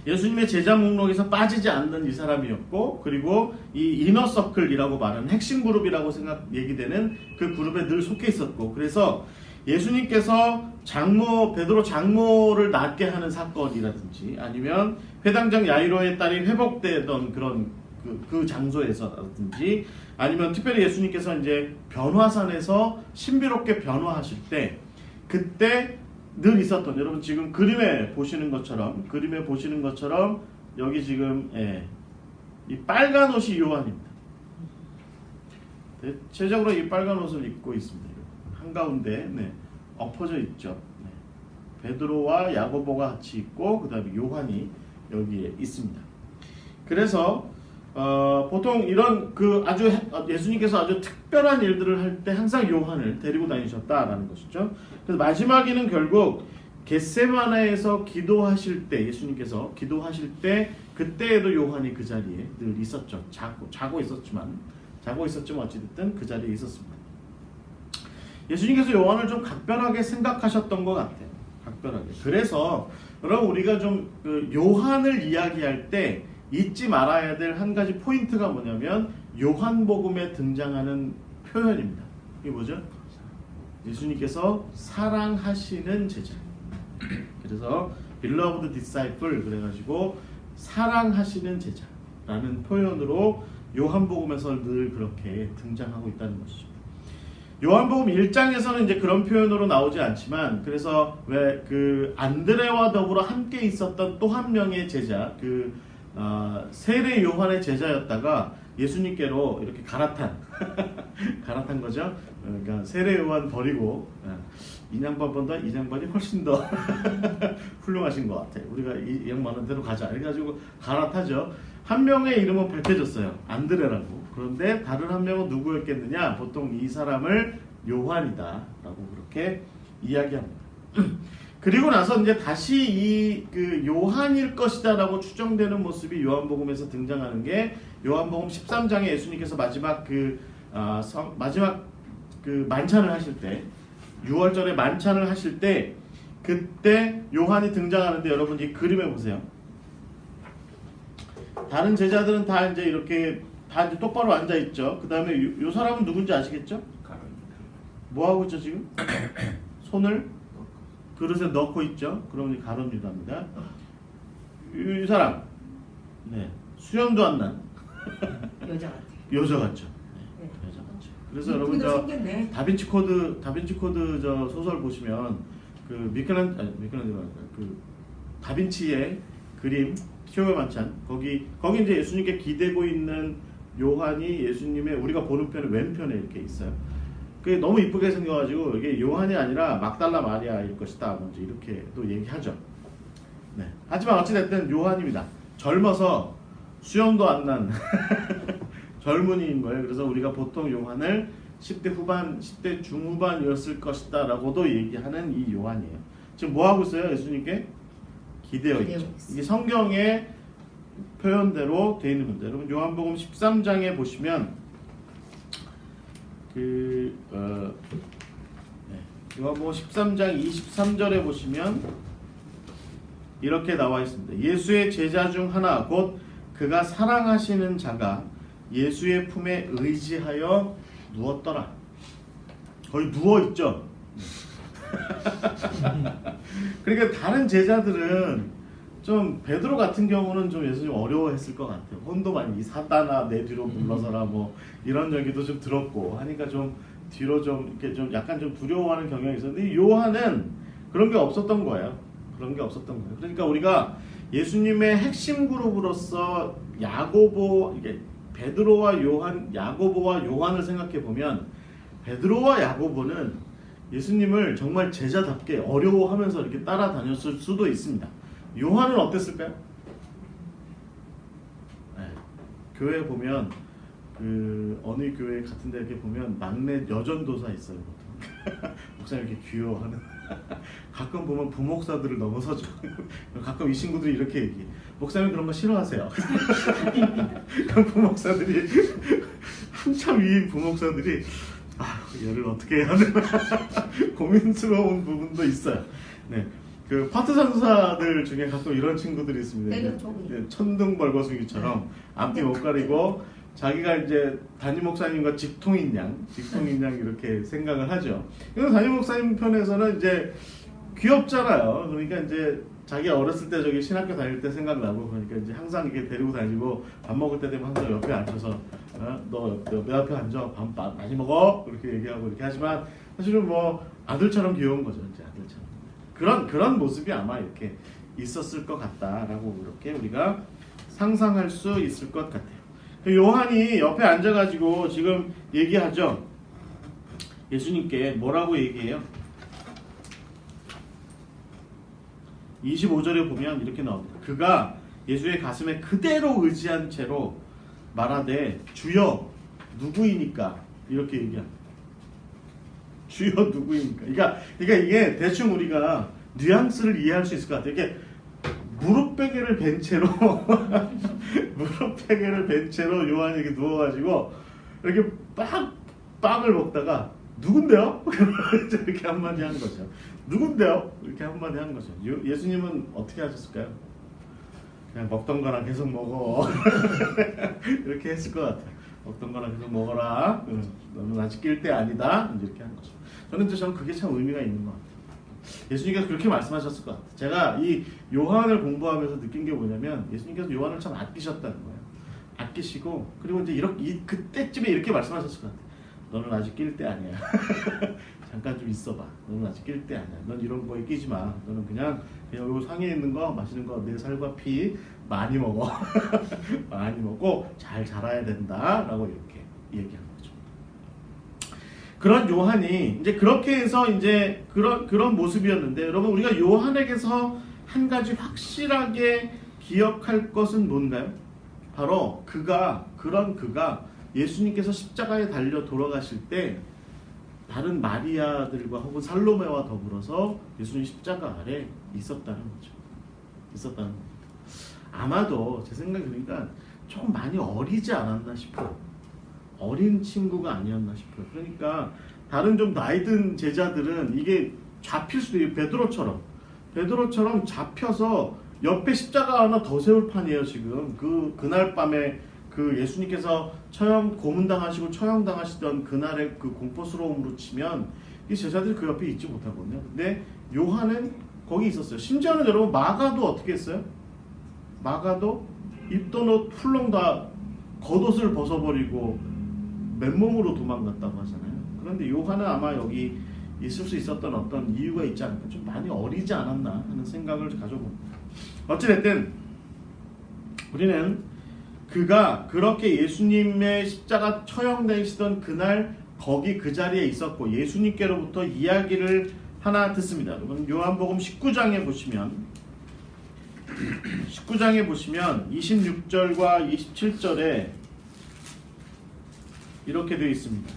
예수님의 제자 목록에서 빠지지 않는 이 사람이었고 그리고 이 이너서클이라고 말하는 핵심 그룹이라고 얘기되는 그 그룹에 늘 속해 있었고 그래서 예수님께서 베드로 장모를 낫게 하는 사건이라든지 아니면 회당장 야이로의 딸이 회복되던 그런 그 장소에서라든지 아니면 특별히 예수님께서 이제 변화산에서 신비롭게 변화하실 때 그때 늘 있었던 여러분 지금 그림에 보시는 것처럼 여기 지금 이 빨간 옷이 요한입니다. 대체적으로 이 빨간 옷을 입고 있습니다. 한가운데 엎어져 있죠. 베드로와 야고보가 같이 있고 그 다음에 요한이 여기에 있습니다. 그래서 보통 이런 예수님께서 아주 특별한 일들을 할 때 항상 요한을 데리고 다니셨다라는 것이죠. 그래서 마지막에는 결국 겟세마네에서 기도하실 때 예수님께서 기도하실 때 그때에도 요한이 그 자리에 늘 있었죠. 자고 있었지만 어찌됐든 그 자리에 있었습니다. 예수님께서 요한을 좀 각별하게 생각하셨던 것 같아요. 각별하게. 그래서 여러분 우리가 좀 그 요한을 이야기할 때 잊지 말아야 될 한 가지 포인트가 뭐냐면 요한복음에 등장하는 표현입니다. 이게 뭐죠? 예수님께서 사랑하시는 제자. 그래서 beloved disciple 그래가지고 사랑하시는 제자라는 표현으로 요한복음에서 늘 그렇게 등장하고 있다는 것이죠. 요한복음 1장에서는 이제 그런 표현으로 나오지 않지만 그래서 왜 그 안드레와 더불어 함께 있었던 또 한 명의 제자 세례 요한의 제자였다가 예수님께로 이렇게 갈아탄 거죠. 그러니까 세례 요한 버리고 이 양반보다 이 양반이 훨씬 더 훌륭하신 것 같아. 우리가 이 양반은 대로 가자. 그래가지고 갈아타죠. 한 명의 이름은 밝혀졌어요. 안드레라고. 그런데 다른 한 명은 누구였겠느냐? 보통 이 사람을 요한이다라고 그렇게 이야기합니다. 그리고 나서 이제 다시 이 그 요한일 것이다라고 추정되는 모습이 요한복음에서 등장하는 게 요한복음 13장에 예수님께서 마지막 그 만찬을 하실 때 6월절에 만찬을 하실 때 그때 요한이 등장하는데 여러분 이 그림에 보세요. 다른 제자들은 다 이제 이렇게 다 이제 똑바로 앉아 있죠. 그 다음에 요 사람은 누군지 아시겠죠? 뭐 하고 있죠 지금? 손을 그릇에 넣고 있죠. 그러면 가룟 유다입니다. 이 사람, 네, 수염도 안 난 여자 같아요. 여자 같죠. 네. 여자 같죠. 그래서 여러분 저 다빈치 코드 저 소설 보시면 그 그 다빈치의 그림 최후의 만찬 거기 이제 예수님께 기대고 있는 요한이 예수님의 우리가 보는 편에 왼편에 이렇게 있어요. 그게 너무 이쁘게 생겨가지고 이게 요한이 아니라 막달라 마리아일 것이다. 먼저 이렇게 또 얘기하죠. 네. 하지만 어찌됐든 요한입니다. 젊어서 수염도 안 난 젊은이인 거예요. 그래서 우리가 보통 요한을 10대 후반, 10대 중후반이었을 것이다 라고도 얘기하는 이 요한이에요. 지금 뭐 하고 있어요? 예수님께 기대어 있죠. 이게 성경의 표현대로 되어 있는 겁니다. 여러분 요한복음 13장에 보시면 요한복음 13장 23절에 보시면 이렇게 나와 있습니다. 예수의 제자 중 하나 곧 그가 사랑하시는 자가 예수의 품에 의지하여 누웠더라. 거의 누워있죠. 그러니까 다른 제자들은 좀 베드로 같은 경우는 좀 예수님 어려워했을 것 같아요. 혼도 많이 사단아 내 뒤로 물러서라 뭐 이런 얘기도 좀 들었고 하니까 좀 뒤로 좀 이렇게 좀 약간 좀 두려워하는 경향이 있었는데 요한은 그런 게 없었던 거예요. 그러니까 우리가 예수님의 핵심 그룹으로서 이게 베드로와 요한, 야고보와 요한을 생각해 보면 베드로와 야고보는 예수님을 정말 제자답게 어려워하면서 이렇게 따라다녔을 수도 있습니다. 요한은 어땠을까요? 네. 교회 보면 그 어느 교회 같은데 이렇게 보면 막내 여전도사 있어요. 목사님 이렇게 귀여워하는. 가끔 보면 부목사들을 넘어서죠. 가끔 이 친구들이 이렇게 얘기해. 목사님 그런 거 싫어하세요. 그럼 부목사들이 한참 위인 부목사들이 얘를 어떻게 해야 되나 고민스러운 부분도 있어요. 네. 그 파트 장사들 중에 가끔 이런 친구들이 있습니다. 천둥 벌거숭이처럼 앞뒤 못 가리고 자기가 이제 담임 목사님과 직통인 양 이렇게 생각을 하죠. 그래서 담임 목사님 편에서는 이제 귀엽잖아요. 그러니까 이제 자기 어렸을 때 저기 신학교 다닐 때 생각나고 그러니까 이제 항상 이렇게 데리고 다니고 밥 먹을 때 되면 항상 옆에 앉혀서 너 내 앞에 앉아 밥 많이 먹어 이렇게 얘기하고 이렇게 하지만 사실은 뭐 아들처럼 귀여운 거죠. 이제 아들처럼 그런 모습이 아마 이렇게 있었을 것 같다라고 이렇게 우리가 상상할 수 있을 것 같아요. 요한이 옆에 앉아가지고 지금 얘기하죠. 예수님께 뭐라고 얘기해요? 25절에 보면 이렇게 나옵니다. 그가 예수의 가슴에 그대로 의지한 채로 말하되 주여 누구이니까 이렇게 얘기합니다. 주여 누구이니까. 그러니까 이게 대충 우리가 뉘앙스를 이해할 수 있을 것 같아요. 이게 무릎 베개를 벤 채로 무릎 베개를 벤 채로 요한이 이렇게 누워가지고 이렇게 빵을 먹다가 누군데요? 이렇게 한마디 한 거죠. 누군데요? 이렇게 한마디 한 거죠. 예수님은 어떻게 하셨을까요? 그냥 먹던 거랑 계속 먹어. 이렇게 했을 것 같아요. 먹던 거랑 계속 먹어라. 너는 아직 낄 때 아니다. 이렇게 한 거죠. 저는 그게 참 의미가 있는 것 같아요. 예수님께서 그렇게 말씀하셨을 것 같아요. 제가 이 요한을 공부하면서 느낀 게 뭐냐면 예수님께서 요한을 참 아끼셨다는 거예요. 아끼시고 그리고 이제 그때쯤에 이렇게 말씀하셨을 것 같아요. 너는 아직 낄 때 아니야. 잠깐 좀 있어봐. 너는 아직 낄 때 아니야. 넌 이런 거에 끼지 마. 너는 그냥 요 상에 있는 거 맛있는 거 내 살과 피 많이 먹어. 많이 먹고 잘 자라야 된다라고 이렇게 얘기한 거죠. 그런 요한이 이제 그렇게 해서 이제 그런 모습이었는데 여러분 우리가 요한에게서 한 가지 확실하게 기억할 것은 뭔가요? 바로 그가 예수님께서 십자가에 달려 돌아가실 때 다른 마리아들과 혹은 살로메와 더불어서 예수님 십자가 아래 있었다는 거죠. 있었다는 겁니다. 아마도 제 생각에 그러니까 조금 많이 어리지 않았나 싶어요. 어린 친구가 아니었나 싶어요. 그러니까 다른 좀 나이 든 제자들은 이게 잡힐 수도 있어요. 베드로처럼 잡혀서 옆에 십자가 하나 더 세울 판이에요. 지금 그날 밤에 그 예수님께서 고문당하시고 처형당하시던 그날의 그 공포스러움으로 치면 이 제자들이 그 옆에 있지 못하거든요. 근데 요한은 거기 있었어요. 심지어는 여러분 마가도 어떻게 했어요? 마가도 입던 옷 훌렁 다 겉옷을 벗어버리고 맨몸으로 도망갔다고 하잖아요. 그런데 요한은 아마 여기 있을 수 있었던 어떤 이유가 있지 않을까, 좀 많이 어리지 않았나 하는 생각을 가져봅니다. 어찌됐든 우리는 그가 그렇게 예수님의 십자가 처형되시던 그날 거기 그 자리에 있었고 예수님께로부터 이야기를 하나 듣습니다. 여러분 요한복음 19장에 보시면 26절과 27절에 이렇게 되어 있습니다.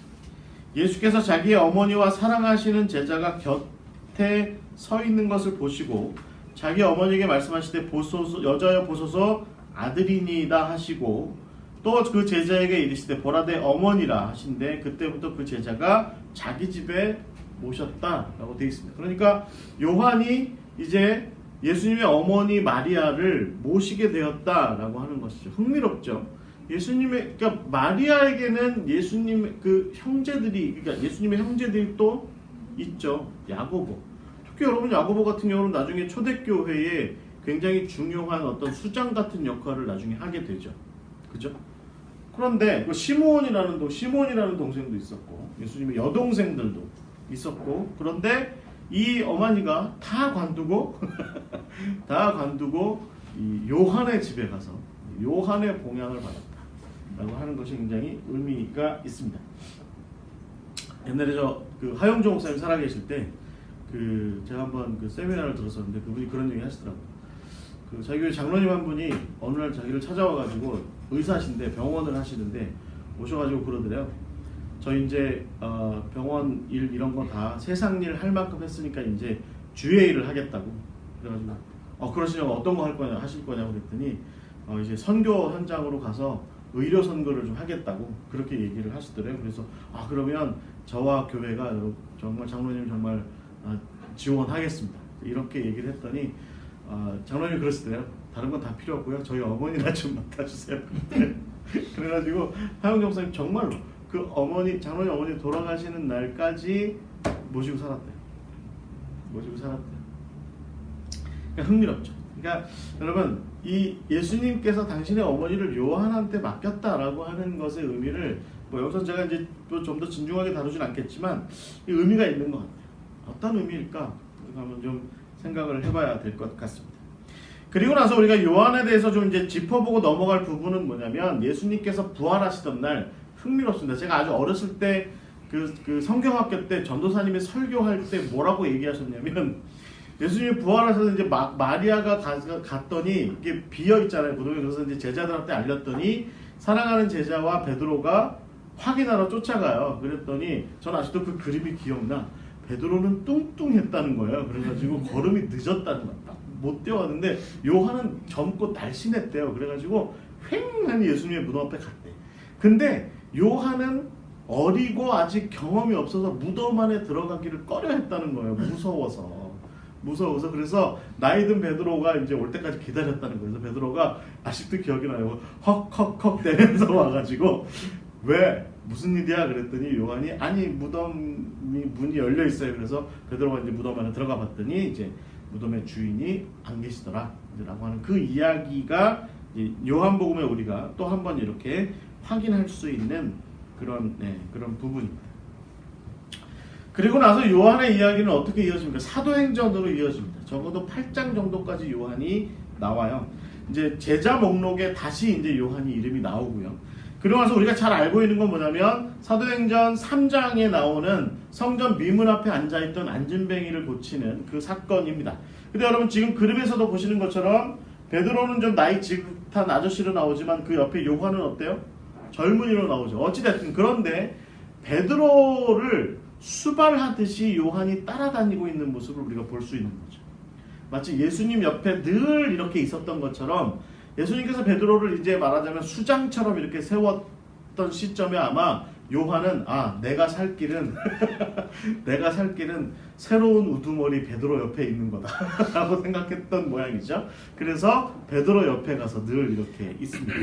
예수께서 자기의 어머니와 사랑하시는 제자가 곁에 서 있는 것을 보시고 자기 어머니에게 말씀하시되 보소서, 여자여 보소서 아들이니이다 하시고 또 그 제자에게 이르시되 보라 내 어머니라 하신데 그때부터 그 제자가 자기 집에 모셨다라고 되어 있습니다. 그러니까 요한이 이제 예수님의 어머니 마리아를 모시게 되었다라고 하는 것이죠. 흥미롭죠. 그러니까 마리아에게는 예수님의 그 형제들이, 그러니까 예수님의 형제들이 또 있죠. 야고보. 특히 여러분 야고보 같은 경우는 나중에 초대교회에 굉장히 중요한 어떤 수장 같은 역할을 나중에 하게 되죠. 그죠? 그런데 시므온이라는 동생도 있었고 예수님의 여동생들도 있었고 그런데 이 어머니가 다 관두고 이 요한의 집에 가서 요한의 봉양을 받았다라고 하는 것이 굉장히 의미가 있습니다. 옛날에 그 하영조 목사님 살아계실 때 제가 한번 그 세미나를 들었었는데 그분이 그런 얘기 하시더라고요. 자기 교회 장로님 한 분이 어느 날 자기를 찾아와가지고 의사신데 병원을 하시는데 오셔가지고 그러더래요. 저 이제 병원 일 이런 거 다 세상 일 할 만큼 했으니까 이제 주의 일을 하겠다고. 그래가지고 그러시냐고 어떤 거 하실 거냐고 그랬더니 이제 선교 현장으로 가서 의료 선교를 좀 하겠다고 그렇게 얘기를 하시더래요. 그래서 그러면 저와 교회가 정말 장로님 정말 지원하겠습니다. 이렇게 얘기를 했더니 장로님이 그러시더래요. 다른 건 다 필요 없고요. 저희 어머니나 좀 맡아주세요. 그래가지고 하영정 목사님 정말로 그 장로님 어머니 돌아가시는 날까지 모시고 살았대요. 그러니까 흥미롭죠. 그러니까 여러분 이 예수님께서 당신의 어머니를 요한한테 맡겼다라고 하는 것의 의미를 여기서 제가 이제 또 좀 더 진중하게 다루진 않겠지만 이 의미가 있는 것 같아요. 어떤 의미일까? 한번 좀 생각을 해봐야 될 것 같습니다. 그리고 나서 우리가 요한에 대해서 좀 이제 짚어보고 넘어갈 부분은 뭐냐면 예수님께서 부활하시던 날 흥미롭습니다. 제가 아주 어렸을 때 그 성경학교 때 전도사님이 설교할 때 뭐라고 얘기하셨냐면 예수님이 부활하셔서 이제 마리아가 갔더니 이게 비어 있잖아요. 무덤에. 그래서 이제 제자들한테 알렸더니 사랑하는 제자와 베드로가 확인하러 쫓아가요. 그랬더니 전 아직도 그 그림이 기억나. 베드로는 뚱뚱했다는 거예요. 그래가지고 걸음이 늦었다는 거예요. 못 뛰어왔는데 요한은 젊고 날씬했대요. 그래가지고 휑하니 예수님의 무덤 앞에 갔대. 근데 요한은 어리고 아직 경험이 없어서 무덤 안에 들어가기를 꺼려했다는 거예요. 무서워서. 그래서 나이 든 베드로가 이제 올 때까지 기다렸다는 거예요. 그래서 베드로가 아직도 기억이 나요. 헉헉헉 대면서 와가지고 왜 무슨 일이야 그랬더니 요한이 아니 무덤이 문이 열려 있어요. 그래서 베드로가 이제 무덤 안에 들어가 봤더니 이제 무덤의 주인이 안 계시더라 라고 하는 그 이야기가 요한복음에 우리가 또 한 번 이렇게 확인할 수 있는 그런 부분입니다. 그리고 나서 요한의 이야기는 어떻게 이어집니까? 사도행전으로 이어집니다. 적어도 8장 정도까지 요한이 나와요. 이제 제자 목록에 다시 이제 요한이 이름이 나오고요. 그리고 나서 우리가 잘 알고 있는 건 뭐냐면 사도행전 3장에 나오는 성전 미문 앞에 앉아있던 안진뱅이를 고치는 그 사건입니다. 근데 여러분 지금 그림에서도 보시는 것처럼 베드로는 좀 나이 지긋한 아저씨로 나오지만 그 옆에 요한은 어때요? 젊은이로 나오죠. 어찌됐든 그런데 베드로를 수발하듯이 요한이 따라다니고 있는 모습을 우리가 볼 수 있는 거죠. 마치 예수님 옆에 늘 이렇게 있었던 것처럼 예수님께서 베드로를 이제 말하자면 수장처럼 이렇게 세웠던 시점에 아마 요한은 내가 살 길은 내가 살 길은 새로운 우두머리 베드로 옆에 있는 거다 라고 생각했던 모양이죠. 그래서 베드로 옆에 가서 늘 이렇게 있습니다.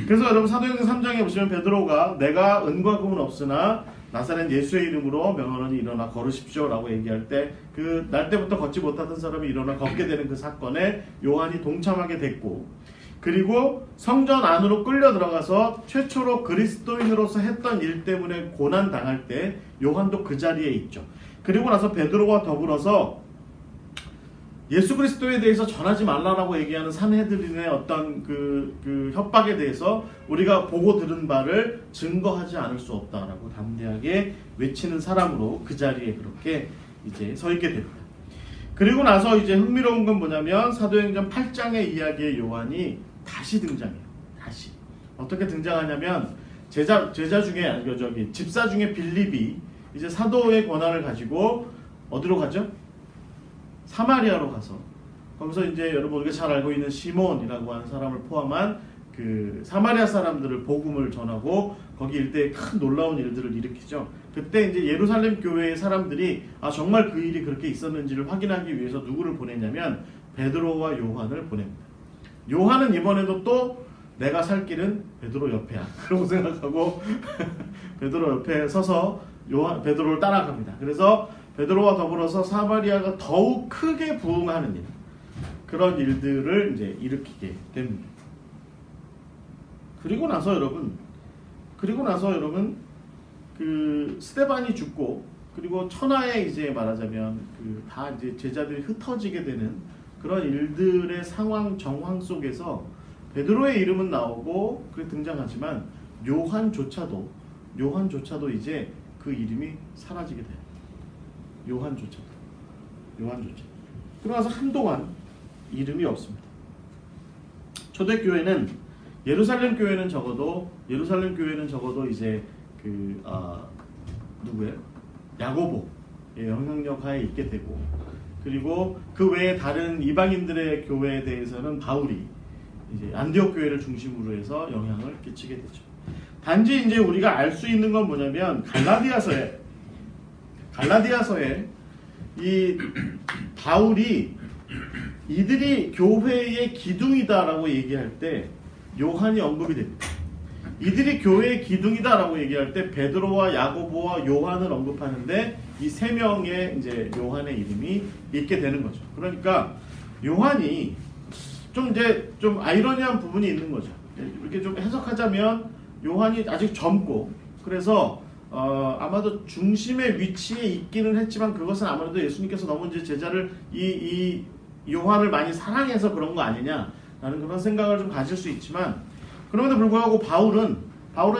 그래서 여러분 사도행전 3장에 보시면 베드로가 내가 은과 금은 없으나 나사렛 예수의 이름으로 명하노니 일어나 걸으십시오 라고 얘기할 때 그 날 때부터 걷지 못하던 사람이 일어나 걷게 되는 그 사건에 요한이 동참하게 됐고, 그리고 성전 안으로 끌려 들어가서 최초로 그리스도인으로서 했던 일 때문에 고난 당할 때 요한도 그 자리에 있죠. 그리고 나서 베드로와 더불어서 예수 그리스도에 대해서 전하지 말라라고 얘기하는 산헤드린의 어떤 그 협박에 대해서 우리가 보고 들은 바를 증거하지 않을 수 없다라고 담대하게 외치는 사람으로 그 자리에 그렇게 이제 서 있게 됩니다. 그리고 나서 이제 흥미로운 건 뭐냐면 사도행전 8장의 이야기의 요한이 다시 등장해요. 다시. 어떻게 등장하냐면 제자 중에 집사 중에 빌립이 이제 사도의 권한을 가지고 어디로 가죠? 사마리아로 가서 거기서 이제 여러분 우리가 잘 알고 있는 시몬이라고 하는 사람을 포함한 그 사마리아 사람들을 복음을 전하고 거기 일대에 큰 놀라운 일들을 일으키죠. 그때 이제 예루살렘 교회의 사람들이 정말 그 일이 그렇게 있었는지를 확인하기 위해서 누구를 보냈냐면 베드로와 요한을 보냅니다. 요한은 이번에도 또 내가 살 길은 베드로 옆에야 그러고 생각하고 베드로 옆에 서서 베드로를 따라갑니다. 그래서 베드로와 더불어서 사마리아가 더욱 크게 부흥하는 일, 그런 일들을 이제 일으키게 됩니다. 그리고 나서 여러분 그 스데반이 죽고 그리고 천하에 이제 말하자면 그 다 이제 제자들이 흩어지게 되는 그런 일들의 상황 정황 속에서 베드로의 이름은 나오고 그게 등장하지만 요한조차도 이제 그 이름이 사라지게 돼요. 요한조차도. 그러면서 한동안 이름이 없습니다. 초대교회는 예루살렘 교회는 적어도 이제 누구예요? 야고보의 영향력 하에 있게 되고, 그리고 그 외에 다른 이방인들의 교회에 대해서는 바울이 이제 안디옥 교회를 중심으로 해서 영향을 끼치게 되죠. 단지 이제 우리가 알 수 있는 건 뭐냐면 갈라디아서에 이 바울이 이들이 교회의 기둥이다라고 얘기할 때 요한이 언급이 됩니다. 이들이 교회의 기둥이다라고 얘기할 때 베드로와 야고보와 요한을 언급하는데 이 세 명의 이제 요한의 이름이 있게 되는 거죠. 그러니까 요한이 좀 아이러니한 부분이 있는 거죠. 이렇게 좀 해석하자면 요한이 아직 젊고 그래서 아마도 중심의 위치에 있기는 했지만 그것은 아무래도 예수님께서 너무 이제 제자를 이 요한을 많이 사랑해서 그런 거 아니냐라는 그런 생각을 좀 가질 수 있지만, 그럼에도 불구하고 바울은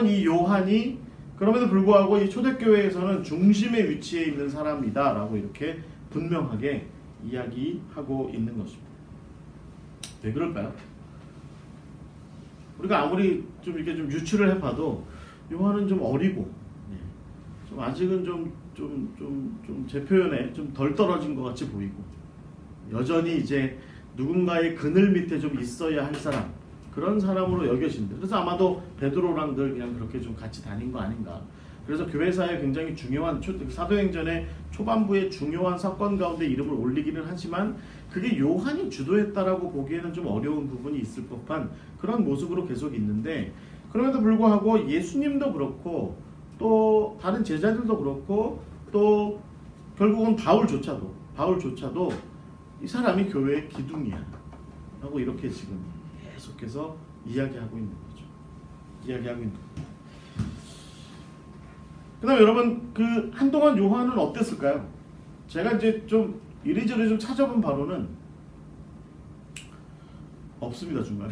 이 요한이 그럼에도 불구하고 이 초대교회에서는 중심의 위치에 있는 사람이다라고 이렇게 분명하게 이야기하고 있는 것입니다. 왜 그럴까요? 우리가 아무리 좀 이렇게 좀 유추를 해봐도 요한은 좀 어리고 좀 아직은 제 표현에 좀 덜 떨어진 것 같이 보이고, 여전히 이제 누군가의 그늘 밑에 좀 있어야 할 사람, 그런 사람으로 여겨진다. 그래서 아마도 베드로랑 늘 그냥 그렇게 좀 같이 다닌 거 아닌가. 그래서 교회사에 굉장히 중요한 사도행전의 초반부의 중요한 사건 가운데 이름을 올리기는 하지만 그게 요한이 주도했다라고 보기에는 좀 어려운 부분이 있을 법한 그런 모습으로 계속 있는데, 그럼에도 불구하고 예수님도 그렇고 또 다른 제자들도 그렇고 또 결국은 바울조차도 이 사람이 교회의 기둥이야 라고 이렇게 지금 계속해서 이야기하고 있는 거죠. 그 다음에 여러분, 그 한동안 요한은 어땠을까요? 제가 이제 좀 이리저리 좀 찾아본 바로는 없습니다. 중간에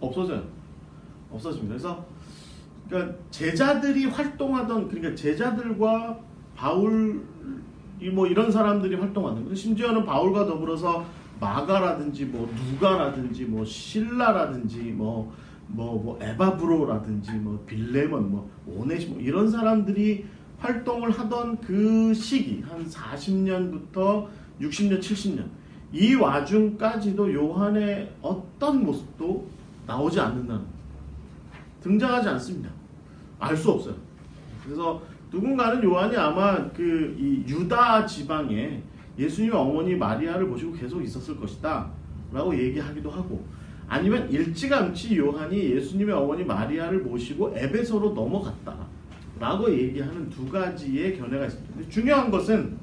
없어집니다. 그래서 그러니까 제자들이 활동하던, 그러니까 제자들과 바울 뭐 이런 사람들이 활동하는, 심지어는 바울과 더불어서 마가라든지 뭐 누가라든지 뭐 실라라든지 뭐 에바브로라든지 뭐 빌레몬 뭐 오네시모 이런 사람들이 활동을 하던 그 시기, 한 40년부터 60년 70년, 이 와중까지도 요한의 어떤 모습도 나오지 않는다는, 등장하지 않습니다. 알 수 없어요. 그래서 누군가는 요한이 아마 이 유다 지방에 예수님의 어머니 마리아를 모시고 계속 있었을 것이다 라고 얘기하기도 하고, 아니면 일찌감치 요한이 예수님의 어머니 마리아를 모시고 에베소로 넘어갔다 라고 얘기하는 두 가지의 견해가 있습니다. 근데 중요한 것은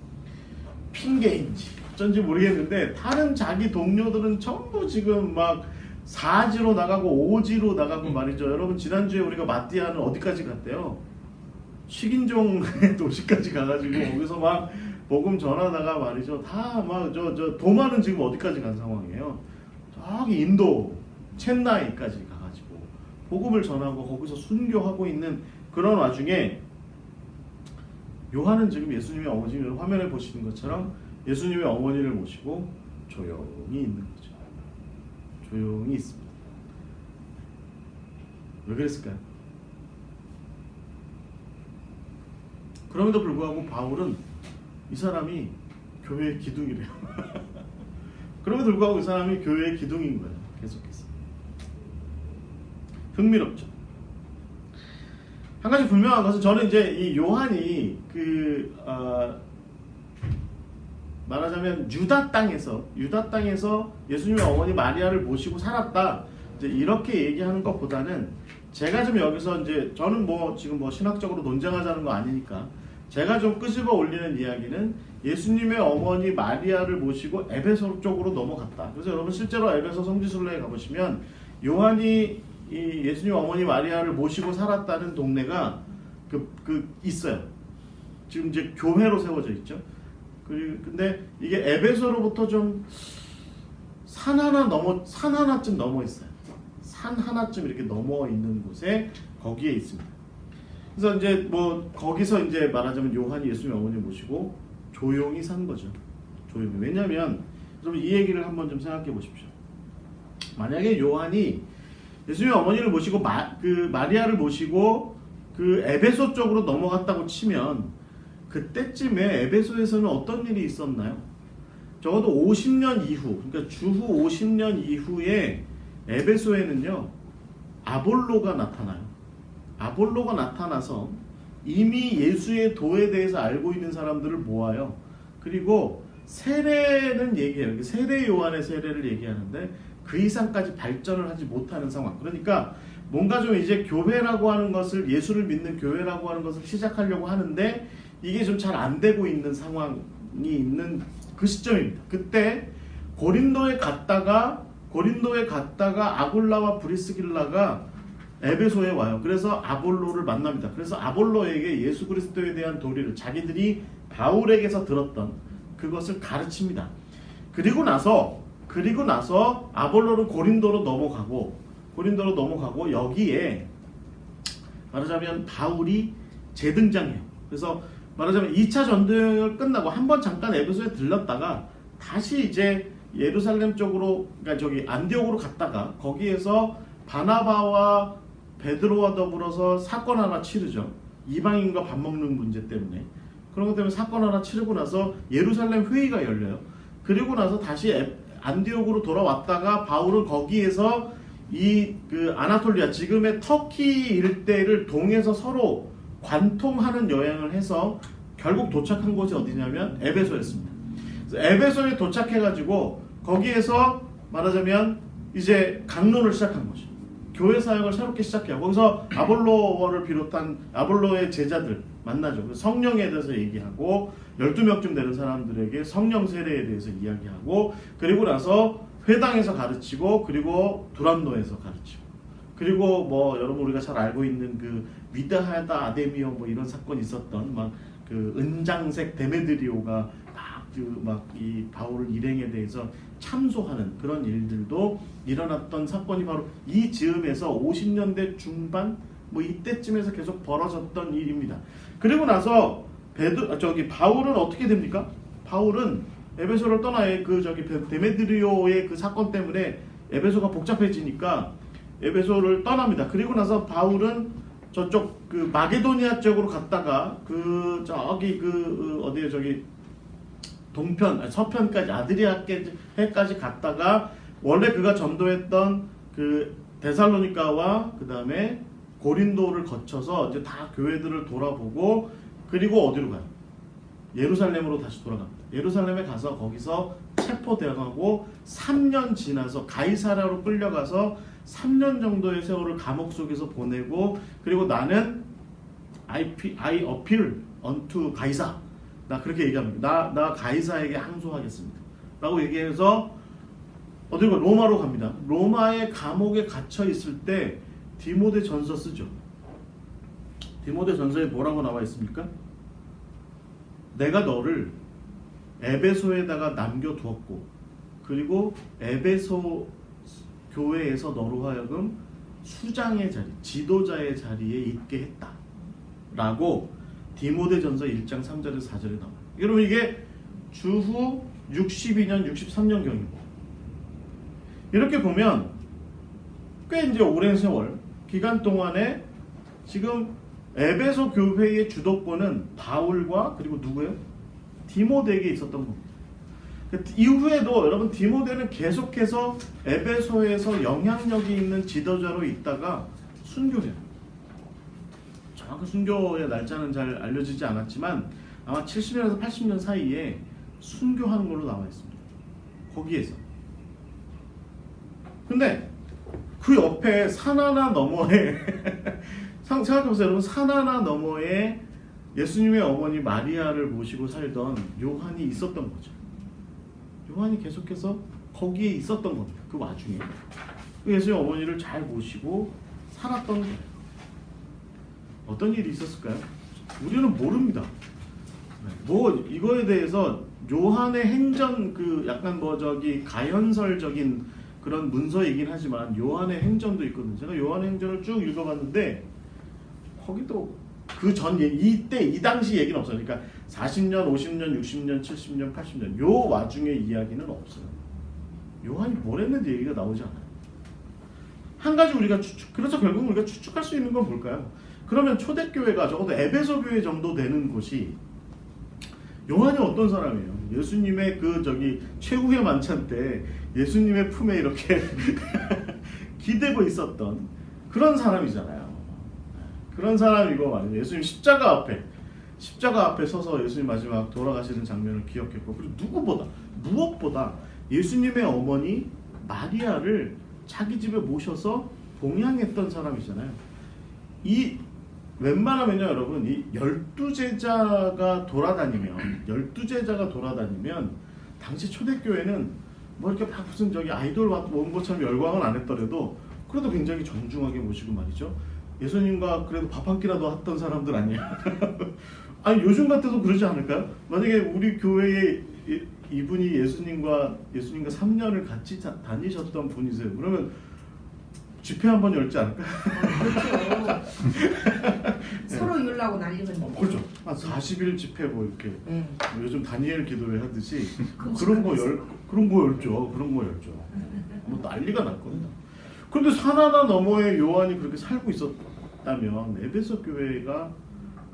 핑계인지 어쩐지 모르겠는데, 다른 자기 동료들은 전부 지금 막 4지로 나가고 5지로 나가고 말이죠. 여러분, 지난주에 우리가 마띠아는 어디까지 갔대요? 식인종의 도시까지 가가지고 거기서 막 복음 전하다가 말이죠. 다 막 도마는 지금 어디까지 간 상황이에요. 저기 인도 첸나이까지 가가지고 복음을 전하고 거기서 순교하고 있는 그런 와중에, 요한은 지금 예수님의 어머니를 화면에 보시는 것처럼 예수님의 어머니를 모시고 조용히 있는 거죠. 조용히 있습니다. 왜 그랬을까요? 그럼에도 불구하고 바울은 이 사람이 교회의 기둥이래요. 그럼에도 불구하고 이 사람이 교회의 기둥인 거예요. 계속해서. 흥미롭죠. 한 가지 분명한 것은, 저는 이제 이 요한이 말하자면 유다 땅에서 예수님의 어머니 마리아를 모시고 살았다, 이제 이렇게 얘기하는 것보다는, 제가 좀 여기서 이제 저는 지금 신학적으로 논쟁하자는 거 아니니까 제가 좀 끄집어 올리는 이야기는, 예수님의 어머니 마리아를 모시고 에베소 쪽으로 넘어갔다. 그래서 여러분, 실제로 에베소 성지순례에 가보시면 요한이 이 예수님 어머니 마리아를 모시고 살았다는 동네가 있어요. 지금 이제 교회로 세워져 있죠. 근데 이게 에베소로부터 좀 산 하나쯤 넘어 있어요. 산 하나쯤 이렇게 넘어 있는 곳에 거기에 있습니다. 그래서 이제 거기서 이제 말하자면 요한이 예수님 어머니 모시고 조용히 산 거죠. 조용히. 왜냐하면 여러분, 이 얘기를 한번 좀 생각해 보십시오. 만약에 요한이 예수님 어머니를 모시고 마리아를 모시고 그 에베소 쪽으로 넘어갔다고 치면, 그때쯤에 에베소에서는 어떤 일이 있었나요? 적어도 50년 이후, 그러니까 주후 50년 이후에 에베소에는요, 아볼로가 나타나요. 아볼로가 나타나서 이미 예수의 도에 대해서 알고 있는 사람들을 모아요. 그리고 세례는 얘기해요. 세례 요한의 세례를 얘기하는데 그 이상까지 발전을 하지 못하는 상황. 그러니까 뭔가 좀 이제 교회라고 하는 것을, 예수를 믿는 교회라고 하는 것을 시작하려고 하는데 이게 좀 잘 안 되고 있는 상황이 있는 그 시점입니다. 그때 고린도에 갔다가 아굴라와 브리스길라가 에베소에 와요. 그래서 아볼로를 만납니다. 그래서 아볼로에게 예수 그리스도에 대한 도리를, 자기들이 바울에게서 들었던 그것을 가르칩니다. 그리고 나서 아볼로는 고린도로 넘어가고 여기에 말하자면 바울이 재등장해요. 그래서 말하자면 2차 전도여행을 끝나고 한번 잠깐 에베소에 들렀다가 다시 이제 예루살렘 쪽으로, 그러니까 안디옥으로 갔다가 거기에서 바나바와 베드로와 더불어서 사건 하나 치르죠. 이방인과 밥 먹는 문제 때문에. 그런 것 때문에 사건 하나 치르고 나서 예루살렘 회의가 열려요. 그리고 나서 다시 안디옥으로 돌아왔다가 바울은 거기에서 이 그 아나톨리아 지금의 터키 일대를 동해서 서로 관통하는 여행을 해서 결국 도착한 곳이 어디냐면 에베소였습니다. 그래서 에베소에 도착해가지고 거기에서 말하자면 이제 강론을 시작한 거죠. 교회 사역을 새롭게 시작해요. 거기서 아볼로를 비롯한 아볼로의 제자들 만나죠. 성령에 대해서 얘기하고 12명쯤 되는 사람들에게 성령 세례에 대해서 이야기하고 그리고 나서 회당에서 가르치고 그리고 두란노에서 가르치고 그리고 뭐 여러분 우리가 잘 알고 있는 그 위다하다 아데미오 뭐 이런 사건이 있었던 막 그 은장색 데메드리오가 막 이 바울 일행에 대해서 참소하는 그런 일들도 일어났던 사건이 바로 이 즈음에서 50년대 중반 뭐 이때쯤에서 계속 벌어졌던 일입니다. 그리고 나서 바울은 어떻게 됩니까? 바울은 에베소를 떠나요. 데메드리오의 그 사건 때문에 에베소가 복잡해지니까 에베소를 떠납니다. 그리고 나서 바울은 저쪽 그 마게도니아 쪽으로 갔다가 서편까지 아드리아해까지 갔다가 원래 그가 전도했던 그 데살로니가와 그 다음에 고린도를 거쳐서 이제 다 교회들을 돌아보고 그리고 어디로 가요? 예루살렘으로 다시 돌아갑니다. 예루살렘에 가서 거기서 체포당하고 3년 지나서 가이사랴로 끌려가서 3년 정도의 세월을 감옥 속에서 보내고 그리고 나는 I appeal unto 가이사 나 그렇게 얘기합니다. 나 가이사에게 항소하겠습니다. 라고 얘기해서 어디로 가? 로마로 갑니다. 로마의 감옥에 갇혀 있을 때 디모데 전서 쓰죠. 디모데 전서에 뭐라고 나와 있습니까? 내가 너를 에베소에다가 남겨두었고 그리고 에베소 교회에서 너로 하여금 수장의 자리, 지도자의 자리에 있게 했다. 라고 디모데전서 1장 3절에서 4절에 나와요. 여러분 이게 주후 62년, 63년경입니다. 이렇게 보면 꽤 이제 오랜 세월 기간 동안에 지금 에베소 교회의 주도권은 바울과 그리고 누구예요? 디모데에게 있었던 겁니다. 이후에도 여러분 디모데는 계속해서 에베소에서 영향력이 있는 지도자로 있다가 순교해요. 정확한 순교의 날짜는 잘 알려지지 않았지만 아마 70년에서 80년 사이에 순교하는 걸로 나와 있습니다. 거기에서. 근데 그 옆에 산 하나 너머에 생각해보세요. 여러분 산 하나 너머에 예수님의 어머니 마리아를 모시고 살던 요한이 있었던 거죠. 요한이 계속해서 거기에 있었던 겁니다. 그 와중에 예수님의 어머니를 잘 모시고 살았던 거예요. 어떤 일이 있었을까요? 우리는 모릅니다. 뭐 이거에 대해서 요한의 행전 약간 가현설적인 그런 문서이긴 하지만 요한의 행전도 있거든요. 제가 요한의 행전을 쭉 읽어봤는데 거기도 이 당시 얘기는 없어요. 그러니까 40년, 50년, 60년, 70년, 80년 요 와중의 이야기는 없어요. 요한이 뭘 했는지 얘기가 나오지 않아요. 한 가지 우리가 그래서 결국 우리가 추측할 수 있는 건 뭘까요? 그러면 초대교회가 적어도 에베소 교회 정도 되는 곳이 요한이 어떤 사람이에요? 예수님의 최후의 만찬 때 예수님의 품에 이렇게 기대고 있었던 그런 사람이잖아요. 그런 사람이고 말이죠. 예수님 십자가 앞에 서서 예수님 마지막 돌아가시는 장면을 기억했고 그리고 무엇보다 예수님의 어머니 마리아를 자기 집에 모셔서 봉양했던 사람이잖아요. 웬만하면요 여러분 이 12제자가 돌아다니면 당시 초대교회는 뭐 이렇게 막 무슨 아이돌 모은 것처럼 열광은 안 했더라도 그래도 굉장히 정중하게 모시고 말이죠. 예수님과 그래도 밥 한 끼라도 했던 사람들 아니야. 아니 요즘 같아도 그러지 않을까요? 만약에 우리 교회에 이분이 예수님과 3년을 같이 다니셨던 분이세요. 그러면 집회 한번 열지 않을까? 그렇죠. 서로 열라고 난리는. 그렇죠. 한 40일 집회 뭐 이렇게 요즘 다니엘 기도회 하듯이 그런 거 열죠. 뭐 난리가 났거든요. 그런데 산 하나 너머에 요한이 그렇게 살고 있었다면 에베소 교회가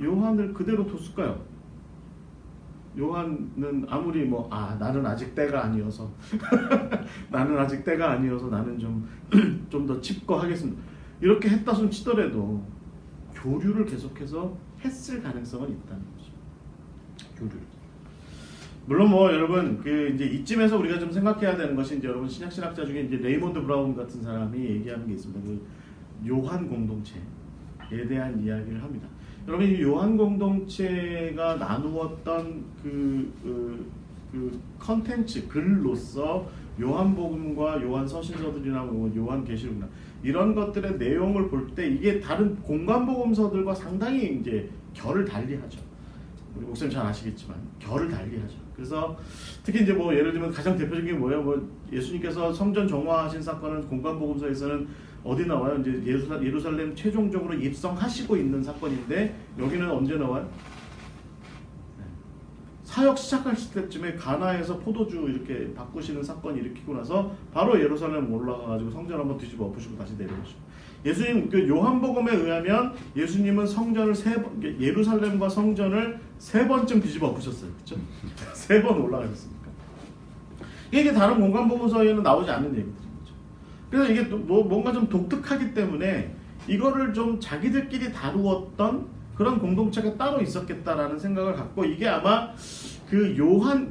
요한을 그대로 뒀을까요? 요한은 아무리 나는 아직 때가 아니어서 나는 아직 때가 아니어서 나는 좀 더 칩거하겠습니다. 이렇게 했다 손 치더라도 교류를 계속해서 했을 가능성은 있다는 거죠. 교류를. 물론 여러분 이제 이쯤에서 우리가 좀 생각해야 되는 것이 이제 여러분 신약신학자 중에 이제 레이몬드 브라운 같은 사람이 얘기하는 게 있습니다. 그 요한 공동체에 대한 이야기를 합니다. 여러분 이 요한 공동체가 나누었던 그 컨텐츠 글로서 요한복음과 요한 서신서들이나 요한 계시록이나 이런 것들의 내용을 볼 때 이게 다른 공관복음서들과 상당히 이제 결을 달리하죠. 우리 목사님 잘 아시겠지만 결을 달리하죠. 그래서 특히 이제 예를 들면 가장 대표적인 게 뭐예요? 예수님께서 성전 정화하신 사건은 공관복음서에서는 어디 나와요? 이제 예루살렘 최종적으로 입성하시고 있는 사건인데 여기는 언제 나와요? 사역 시작하실 때쯤에 가나에서 포도주 이렇게 바꾸시는 사건이 일으키고 나서 바로 예루살렘 올라가가지고 성전 한번 뒤집어 엎으시고 다시 내려오시고 예수님 요한복음에 의하면 예수님은 성전을 예루살렘과 성전을 3번쯤 뒤집어 엎으셨어요. 그렇죠? 3번 올라가셨으니까. 이게 다른 공관복음서에는 나오지 않는 얘기들인 거죠. 그래서 이게 뭔가 좀 독특하기 때문에 이거를 좀 자기들끼리 다루었던 그런 공동체가 따로 있었겠다라는 생각을 갖고 이게 아마 그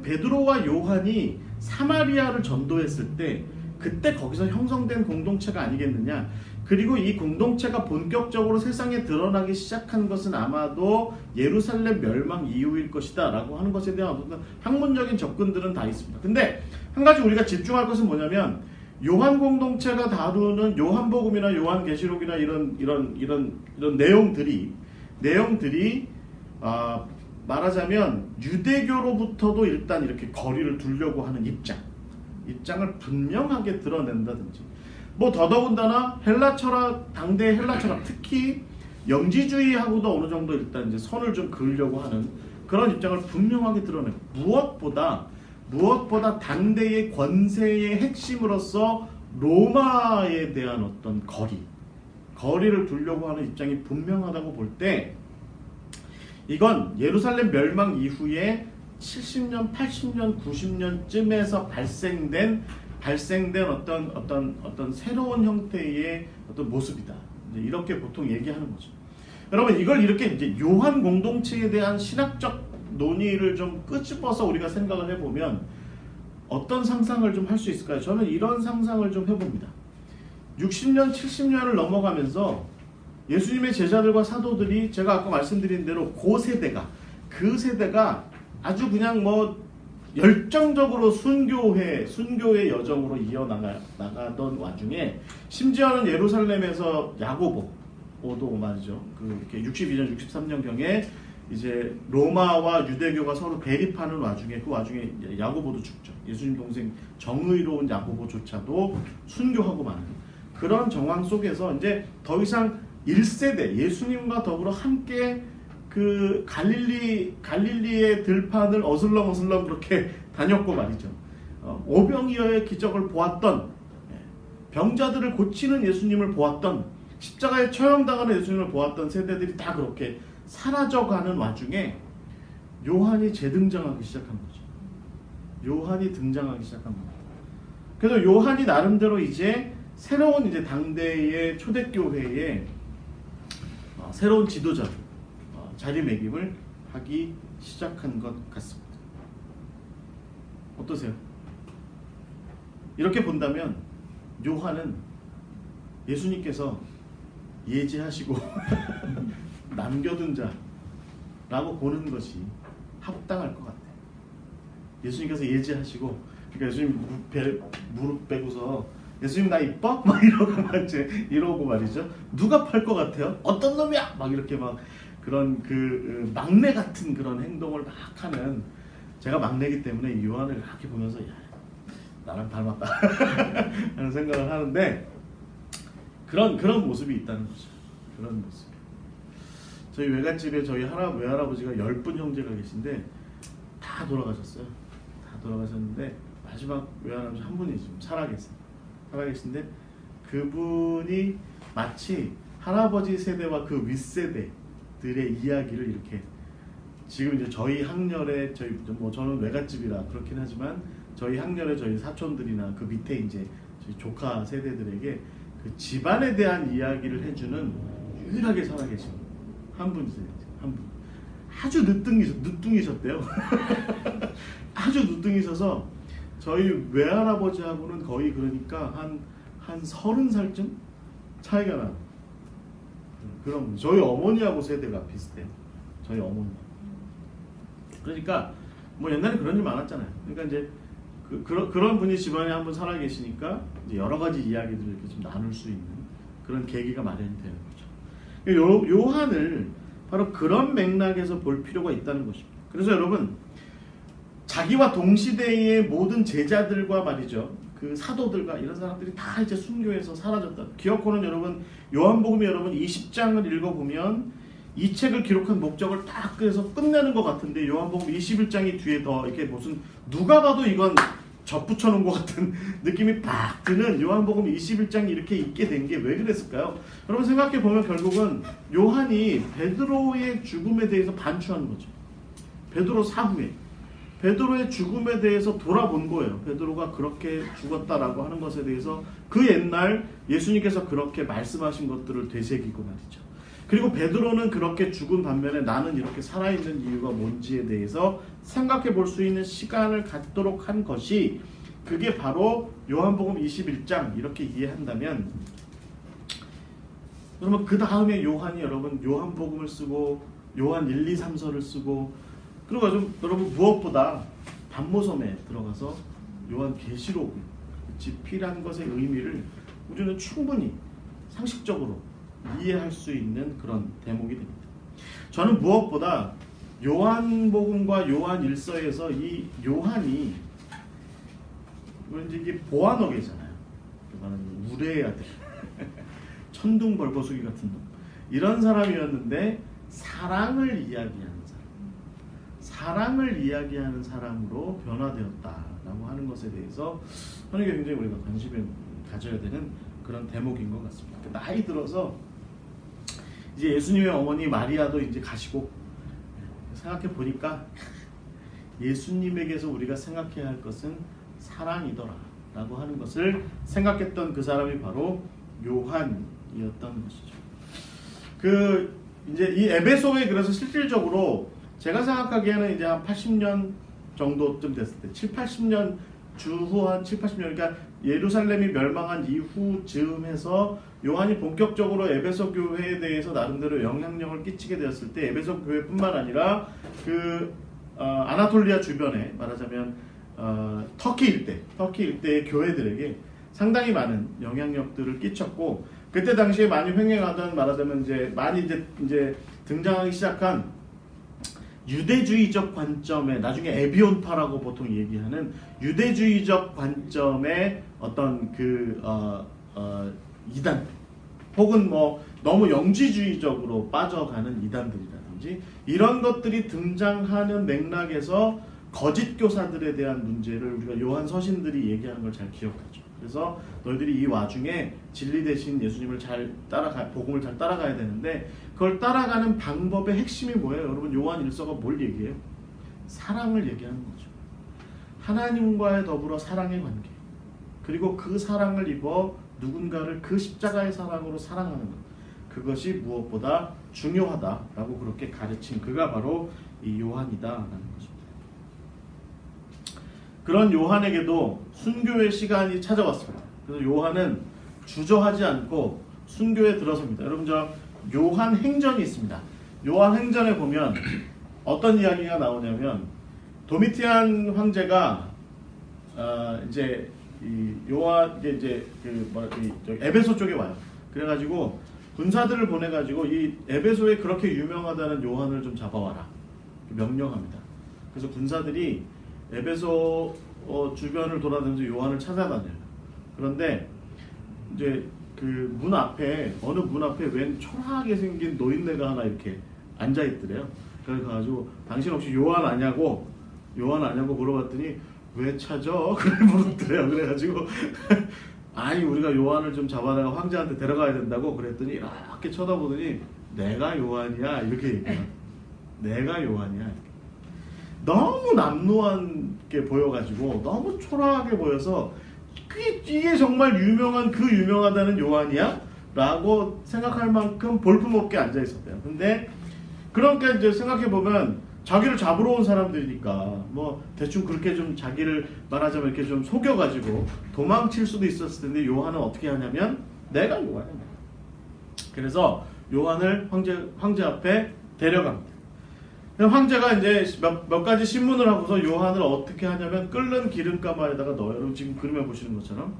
베드로와 요한이 사마리아를 전도했을 때 그때 거기서 형성된 공동체가 아니겠느냐. 그리고 이 공동체가 본격적으로 세상에 드러나기 시작한 것은 아마도 예루살렘 멸망 이후일 것이다 라고 하는 것에 대한 어떤 학문적인 접근들은 다 있습니다. 근데 한 가지 우리가 집중할 것은 뭐냐면 요한 공동체가 다루는 요한복음이나 요한계시록이나 이런 내용들이 말하자면 유대교로부터도 일단 이렇게 거리를 두려고 하는 입장을 분명하게 드러낸다든지 더더군다나 당대 헬라 철학 특히 영지주의하고도 어느 정도 일단 이제 선을 좀 그으려고 하는 그런 입장을 분명하게 드러내고 무엇보다 당대의 권세의 핵심으로서 로마에 대한 어떤 거리를 두려고 하는 입장이 분명하다고 볼 때 이건 예루살렘 멸망 이후에 70년, 80년, 90년쯤에서 발생된 어떤 새로운 형태의 어떤 모습이다. 이렇게 보통 얘기하는 거죠. 여러분 이걸 이렇게 이제 요한 공동체에 대한 신학적 논의를 좀 끄집어서 우리가 생각을 해보면 어떤 상상을 좀 할 수 있을까요? 저는 이런 상상을 좀 해봅니다. 60년, 70년을 넘어가면서 예수님의 제자들과 사도들이 제가 아까 말씀드린 대로 그 세대가 아주 그냥 열정적으로 순교의 여정으로 이어나가던 와중에 심지어는 예루살렘에서 야고보도 말이죠. 이렇게 62년, 63년경에 이제 로마와 유대교가 서로 대립하는 와중에 야고보도 죽죠. 예수님 동생 정의로운 야고보조차도 순교하고 마는 그런 정황 속에서 이제 더 이상 1세대 예수님과 더불어 함께 그 갈릴리의 들판을 어슬렁어슬렁 그렇게 다녔고 말이죠. 오병이어의 기적을 보았던 병자들을 고치는 예수님을 보았던 십자가에 처형당하는 예수님을 보았던 세대들이 다 그렇게 사라져가는 와중에 요한이 재등장하기 시작한 거죠. 요한이 등장하기 시작한 겁니다. 그래서 요한이 나름대로 이제 새로운 이제 당대의 초대교회의 새로운 지도자로 자리매김을 하기 시작한 것 같습니다. 어떠세요? 이렇게 본다면 요한은 예수님께서 예지하시고 남겨둔 자라고 보는 것이 합당할 것 같아요. 예수님께서 예지하시고 그러니까 예수님 무릎 베고서 예수님 나 이뻐? 막 이러고 말이죠. 누가 팔 것 같아요? 어떤 놈이야? 막 이렇게 막 그런 그 막내 같은 그런 행동을 막 하는 제가 막내기 때문에 이 요한을 이렇게 보면서 야, 나랑 닮았다 하는 생각을 하는데 그런 모습이 있다는 거죠. 그런 모습. 저희 외갓집에 저희 외할아버지가 10분 형제가 계신데 다 돌아가셨어요. 다 돌아가셨는데 마지막 외할아버지 한 분이 지금 살아계신데 그분이 마치 할아버지 세대와 그 윗세대 사람들의 이야기를 이렇게 지금 이제 저희 학렬에 저희 뭐 저는 외갓집이라 그렇긴 하지만 저희 학렬에 저희 사촌들이나 그 밑에 이제 저희 조카 세대들에게 그 집안에 대한 이야기를 해주는 유일하게 살아계신 한 분이세요. 한 분. 아주 늦둥이셨대요. 아주 늦둥이셔서 저희 외할아버지하고는 거의 그러니까 한 30살쯤 차이가 나요. 그런 분. 저희 어머니하고 세대가 비슷해요. 저희 어머니. 그러니까 뭐 옛날에 그런 일 많았잖아요. 그러니까 이제 그런 분이 집안에 한 분 살아 계시니까 이제 여러 가지 이야기들을 이렇게 좀 나눌 수 있는 그런 계기가 마련이 되는 거죠. 요한을 바로 그런 맥락에서 볼 필요가 있다는 것입니다. 그래서 여러분 자기와 동시대의 모든 제자들과 말이죠. 그 사도들과 이런 사람들이 다 이제 순교해서 사라졌다. 기어코는 여러분 요한복음이 여러분 20장을 읽어보면 이 책을 기록한 목적을 딱 그래서 끝내는 것 같은데 요한복음 21장이 뒤에 더 이렇게 무슨 누가 봐도 이건 접붙여 놓은 것 같은 느낌이 팍 드는 요한복음 21장이 이렇게 있게 된 게 왜 그랬을까요? 여러분 생각해 보면 결국은 요한이 베드로의 죽음에 대해서 반추하는 거죠. 베드로 사후에 베드로의 죽음에 대해서 돌아본 거예요. 베드로가 그렇게 죽었다라고 하는 것에 대해서 그 옛날 예수님께서 그렇게 말씀하신 것들을 되새기고 말이죠. 그리고 베드로는 그렇게 죽은 반면에 나는 이렇게 살아있는 이유가 뭔지에 대해서 생각해 볼 수 있는 시간을 갖도록 한 것이 그게 바로 요한복음 21장 이렇게 이해한다면 그러면 그 다음에 요한이 여러분 요한복음을 쓰고 요한 1, 2, 3서를 쓰고 그리고 여러분 무엇보다 반모섬에 들어가서 요한 계시록 집필한 것의 의미를 우리는 충분히 상식적으로 이해할 수 있는 그런 대목이 됩니다. 저는 무엇보다 요한복음과 요한 1서에서 이 요한이 왠지 이게 보아너게잖아요. 우레의 아들, 천둥벌거숭이 같은 놈 이런 사람이었는데 사랑을 이야기하는 사람으로 변화되었다라고 하는 것에 대해서 굉장히 우리가 관심을 가져야 되는 그런 대목인 것 같습니다. 나이 들어서 이제 예수님의 어머니 마리아도 이제 가시고 생각해 보니까 예수님에게서 우리가 생각해야 할 것은 사랑이더라 라고 하는 것을 생각했던 그 사람이 바로 요한이었던 것이죠. 이제 이 에베소에 그래서 실질적으로 제가 생각하기에는 이제 한 80년 정도쯤 됐을 때 7, 80년 주후 한 7, 80년 그러니까 예루살렘이 멸망한 이후쯤 해서 요한이 본격적으로 에베소 교회에 대해서 나름대로 영향력을 끼치게 되었을 때 에베소 교회뿐만 아니라 아나톨리아 주변에 말하자면 터키 일대의 교회들에게 상당히 많은 영향력들을 끼쳤고 그때 당시에 많이 횡행하던 말하자면 이제 많이 이제 등장하기 시작한 유대주의적 관점에 나중에 에비온파라고 보통 얘기하는 유대주의적 관점의 어떤 이단 혹은 뭐 너무 영지주의적으로 빠져가는 이단들이라든지 이런 것들이 등장하는 맥락에서 거짓 교사들에 대한 문제를 우리가 요한 서신들이 얘기하는 걸 잘 기억하죠. 그래서 너희들이 이 와중에 진리 대신 예수님을 복음을 잘 따라가야 되는데 그걸 따라가는 방법의 핵심이 뭐예요? 여러분 요한 1서가 뭘 얘기해요? 사랑을 얘기하는 거죠. 하나님과의 더불어 사랑의 관계 그리고 그 사랑을 입어 누군가를 그 십자가의 사랑으로 사랑하는 것 그것이 무엇보다 중요하다라고 그렇게 가르친 그가 바로 이 요한이다라는 것입니다. 그런 요한에게도 순교의 시간이 찾아왔습니다. 그래서 요한은 주저하지 않고 순교에 들어섭니다. 여러분 저 요한 행전이 있습니다. 요한 행전에 보면 어떤 이야기가 나오냐면 도미티안 황제가 이제 이제 에베소 쪽에 와요. 그래가지고 군사들을 보내가지고 이 에베소에 그렇게 유명하다는 요한을 좀 잡아와라 명령합니다. 그래서 군사들이 에베소 주변을 돌아다니면서 요한을 찾아다녀요. 그런데 이제 그 어느 문 앞에 웬 초라하게 생긴 노인네가 하나 이렇게 앉아 있더래요. 그래서 가지고 당신 혹시 요한 아냐고 물어봤더니 왜 찾아? 그래 물었더래요. 그래가지고 아니 우리가 요한을 좀 잡아다가 황제한테 데려가야 된다고 그랬더니 이렇게 쳐다보더니 내가 요한이야 이렇게 얘기해요. 내가 요한이야. 너무 남루하게 보여가지고 너무 초라하게 보여서 이게 정말 유명한 그 유명하다는 요한이야? 라고 생각할 만큼 볼품없게 앉아 있었대요. 근데 그러니까 이제 생각해 보면 자기를 잡으러 온 사람들이니까 뭐 대충 그렇게 좀 자기를 말하자면 이렇게 좀 속여가지고 도망칠 수도 있었을 텐데 요한은 어떻게 하냐면 내가 요한이야. 그래서 요한을 황제 앞에 데려갑니다. 황제가 이제 몇 가지 신문을 하고서 요한을 어떻게 하냐면 끓는 기름가마에다가 넣어요. 여러분 지금 그림에 보시는 것처럼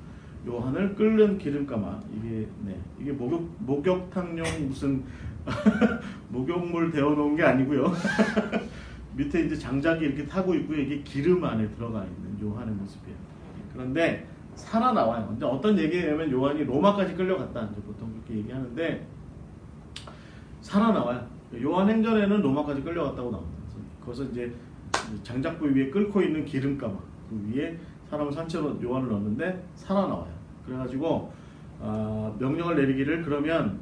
요한을 끓는 기름가마 이게 목욕탕용 무슨 목욕물 데워놓은 게 아니고요. 밑에 이제 장작이 이렇게 타고 있고요. 이게 기름 안에 들어가 있는 요한의 모습이에요. 그런데 살아나와요. 근데 어떤 얘기냐면 요한이 로마까지 끌려갔다. 이제 보통 그렇게 얘기하는데 살아나와요. 요한행전에는 로마까지 끌려갔다고 나옵니다. 거기서 이제 장작불 위에 끓고 있는 기름가마 그 위에 사람을 산채로 요한을 넣었는데 살아나와요. 그래가지고 명령을 내리기를 그러면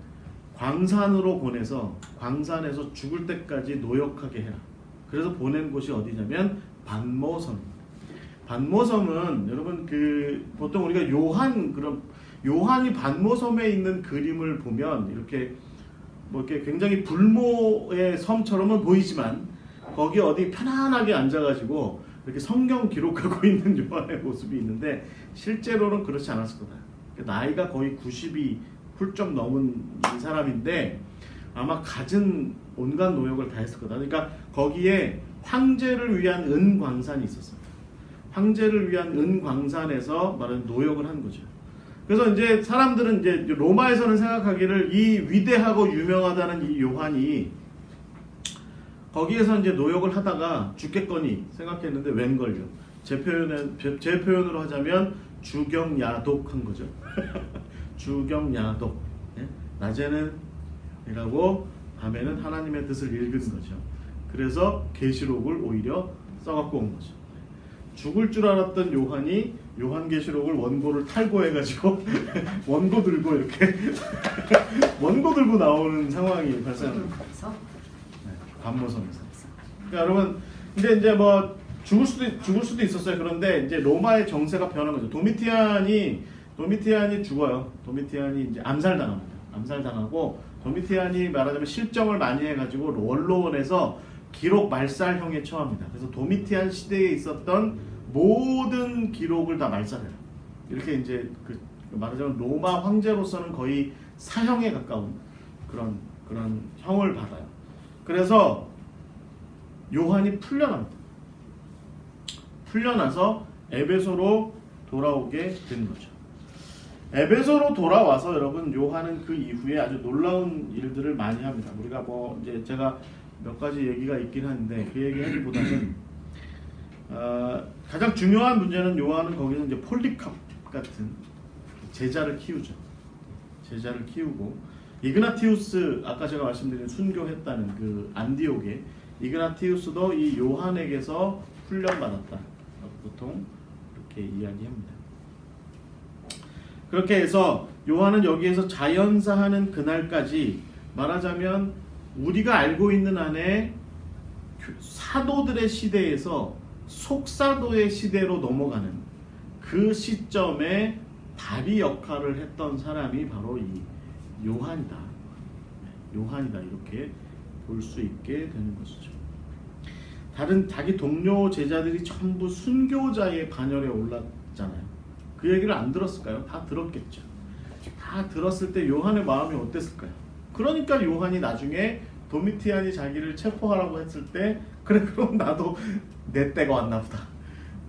광산으로 보내서 광산에서 죽을 때까지 노역하게 해라. 그래서 보낸 곳이 어디냐면 반모섬입니다. 반모섬은 여러분 그 보통 우리가 요한이 반모섬에 있는 그림을 보면 이렇게 뭐 이렇게 굉장히 불모의 섬처럼은 보이지만 거기 어디 편안하게 앉아가지고 이렇게 성경 기록하고 있는 요한의 모습이 있는데 실제로는 그렇지 않았을 거다. 나이가 거의 90이 훌쩍 넘은 이 사람인데 아마 갖은 온갖 노역을 다 했을 거다. 그러니까 거기에 황제를 위한 은광산이 있었어요. 황제를 위한 은광산에서 말하는 노역을 한 거죠. 그래서 이제 사람들은 이제 로마에서는 생각하기를 이 위대하고 유명하다는 이 요한이 거기에서 이제 노역을 하다가 죽겠거니 생각했는데 웬걸요. 제 표현으로 하자면 주경야독한 거죠. 주경야독. 예? 낮에는 일하고 밤에는 하나님의 뜻을 읽은 거죠. 그래서 계시록을 오히려 써갖고 온 거죠. 죽을 줄 알았던 요한이 요한계시록을 원고를 탈고해가지고 원고 들고 이렇게 원고 들고 나오는 상황이 발생합니다. 반모섬에서. 그러니까 여러분 이제 뭐 죽을 수도 있었어요. 그런데 이제 로마의 정세가 변한 거죠. 도미티안이 죽어요. 도미티안이 이제 암살당합니다. 암살당하고 도미티안이 말하자면 실정을 많이 해가지고 원로원에서 기록 말살형에 처합니다. 그래서 도미티안 시대에 있었던 모든 기록을 다 말살해요. 이렇게 이제 그 말하자면 로마 황제로서는 거의 사형에 가까운 그런 형을 받아요. 그래서 요한이 풀려납니다. 풀려나서 에베소로 돌아오게 된 거죠. 에베소로 돌아와서 여러분 요한은 그 이후에 아주 놀라운 일들을 많이 합니다. 우리가 뭐 이제 제가 몇 가지 얘기가 있긴 한데 그 얘기하기보다는 가장 중요한 문제는 요한은 거기서 이제 폴리캅 같은 제자를 키우죠. 제자를 키우고 이그나티우스 아까 제가 말씀드린 순교했다는 그 안디옥의 이그나티우스도 이 요한에게서 훈련받았다. 보통 그렇게 이야기합니다. 그렇게 해서 요한은 여기에서 자연사하는 그날까지 말하자면 우리가 알고 있는 안에 사도들의 시대에서 속사도의 시대로 넘어가는 그 시점에 다리 역할을 했던 사람이 바로 이 요한이다. 요한이다 이렇게 볼 수 있게 되는 것이죠. 다른 자기 동료 제자들이 전부 순교자의 반열에 올랐잖아요. 그 얘기를 안 들었을까요? 다 들었겠죠. 다 들었을 때 요한의 마음이 어땠을까요? 그러니까 요한이 나중에 도미티안이 자기를 체포하라고 했을 때 그래 그럼 나도 내 때가 왔나 보다.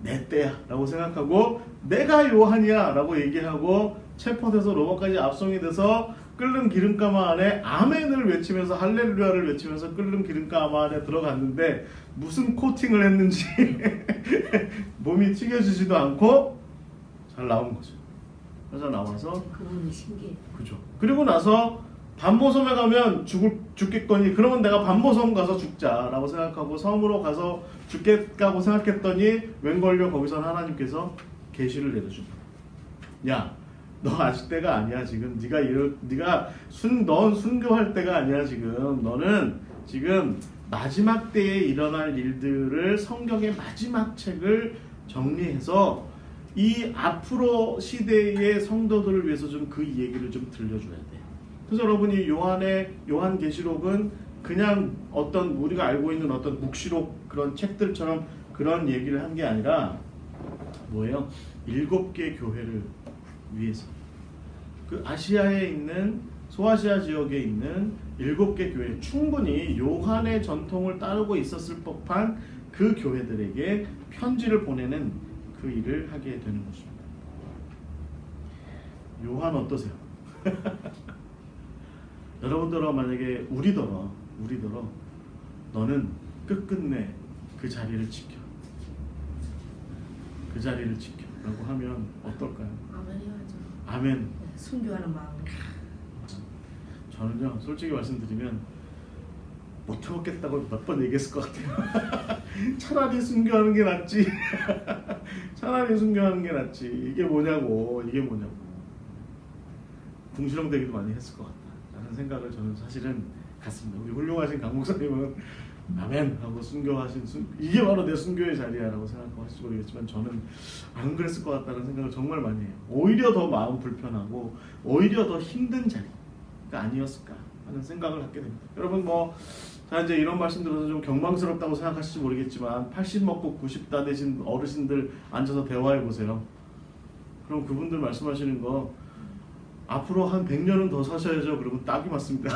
내 때야 라고 생각하고 내가 요한이야 라고 얘기하고 체포돼서 로마까지 압송이 돼서 끓는 기름가마 안에 아멘을 외치면서 할렐루야를 외치면서 끓는 기름가마 안에 들어갔는데 무슨 코팅을 했는지 몸이 튀겨지지도 않고 잘 나온 거죠. 그래서 나와서 그분이 신기해. 그죠. 그리고 나서 반모섬에 가면 죽겠거니 그러면 내가 반모섬 가서 죽자라고 생각하고 섬으로 가서 죽겠다고 생각했더니 웬걸요 거기서 하나님께서 계시를 내려줍니다. 야 너 아직 때가 아니야 지금. 넌 순교할 때가 아니야 지금. 너는 지금 마지막 때에 일어날 일들을 성경의 마지막 책을 정리해서 이 앞으로 시대의 성도들을 위해서 좀 그 얘기를 좀 들려줘야 돼. 그래서 여러분이 요한계시록은 그냥 어떤 우리가 알고 있는 어떤 묵시록 그런 책들처럼 그런 얘기를 한 게 아니라 뭐예요? 7개 교회를 위해서 그 아시아에 있는 소아시아 지역에 있는 7개 교회, 충분히 요한의 전통을 따르고 있었을 법한 그 교회들에게 편지를 보내는 그 일을 하게 되는 것입니다. 요한 어떠세요? 여러분들은 만약에 우리더러 너는 끝끝내 그 자리를 지켜, 그 자리를 지켜 라고 하면 어떨까요? 아멘 해야죠. 아멘. 순교하는 마음. 저는요 솔직히 말씀드리면 못 해먹겠다고 몇 번 얘기했을 것 같아요. 차라리 순교하는 게 낫지. 차라리 순교하는 게 낫지. 이게 뭐냐고. 궁시렁 대기도 많이 했을 것 같다 라는 생각을 저는 사실은 갖습니다. 우리 훌륭하신 강 목사님은 아멘 하고 순교하신 이게 바로 내 순교의 자리야 라고 생각하고 하실지 모르겠지만 저는 안 그랬을 것 같다는 생각을 정말 많이 해요. 오히려 더 마음 불편하고 오히려 더 힘든 자리가 아니었을까 하는 생각을 갖게 됩니다. 여러분 자 이제 이런 말씀 들어서 좀 경망스럽다고 생각하실지 모르겠지만 80 먹고 90 다 되신 어르신들 앉아서 대화해 보세요. 그럼 그분들 말씀하시는 거 앞으로 한 100년은 더 사셔야죠. 그러면 딱이 맞습니다.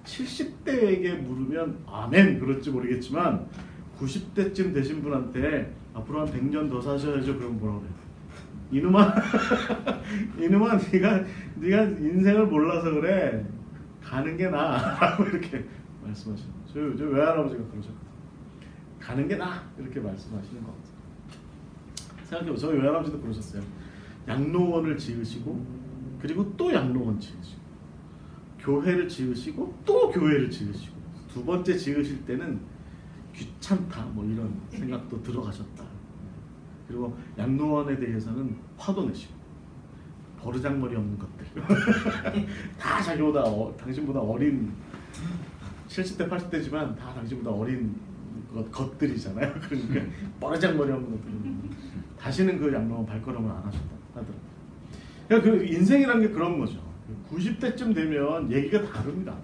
70대에게 물으면 아멘 그럴지 모르겠지만 90대쯤 되신 분한테 앞으로 한 100년 더 사셔야죠. 그러면 뭐라고 그래요? 이놈아 네가 인생을 몰라서 그래. 가는 게 나아. 이렇게 말씀하시는 거예요. 저희 외할아버지가 그러셨거든요. 가는 게 나아. 이렇게 말씀하시는 것 같아요. 생각해보세요. 저희 외할아버지도 그러셨어요. 양로원을 지으시고 그리고 또 양로원 지으시고 교회를 지으시고 또 교회를 지으시고 두 번째 지으실 때는 귀찮다 이런 생각도 들어가셨다. 그리고 양로원에 대해서는 화도 내시고 버르장머리 없는 것들 다 자기보다 당신보다 어린 70대 80대지만 다 당신보다 어린 것들이잖아요. 그러니까 버르장머리 없는 것들 다시는 그 양로원 발걸음을 안 하셨다 하더라고요. 그러니까 그 인생이란 게 그런 거죠. 90대쯤 되면 얘기가 다릅니다.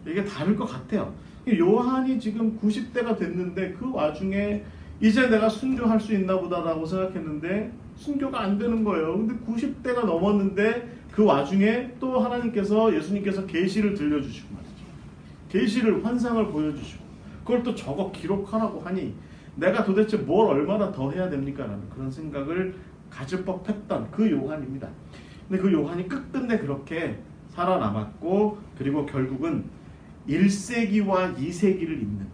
얘기가 다를 것 같아요. 요한이 지금 90대가 됐는데 그 와중에 이제 내가 순교할 수 있나 보다라고 생각했는데 순교가 안 되는 거예요. 근데 90대가 넘었는데 그 와중에 또 하나님께서 예수님께서 계시를 들려주시고 말이죠. 계시를 환상을 보여주시고 그걸 또 적어 기록하라고 하니 내가 도대체 뭘 얼마나 더 해야 됩니까? 라는 그런 생각을 가질 법했던 그 요한입니다. 근데 그 요한이 끝끝내 그렇게 살아남았고 그리고 결국은 1세기와 2세기를 잇는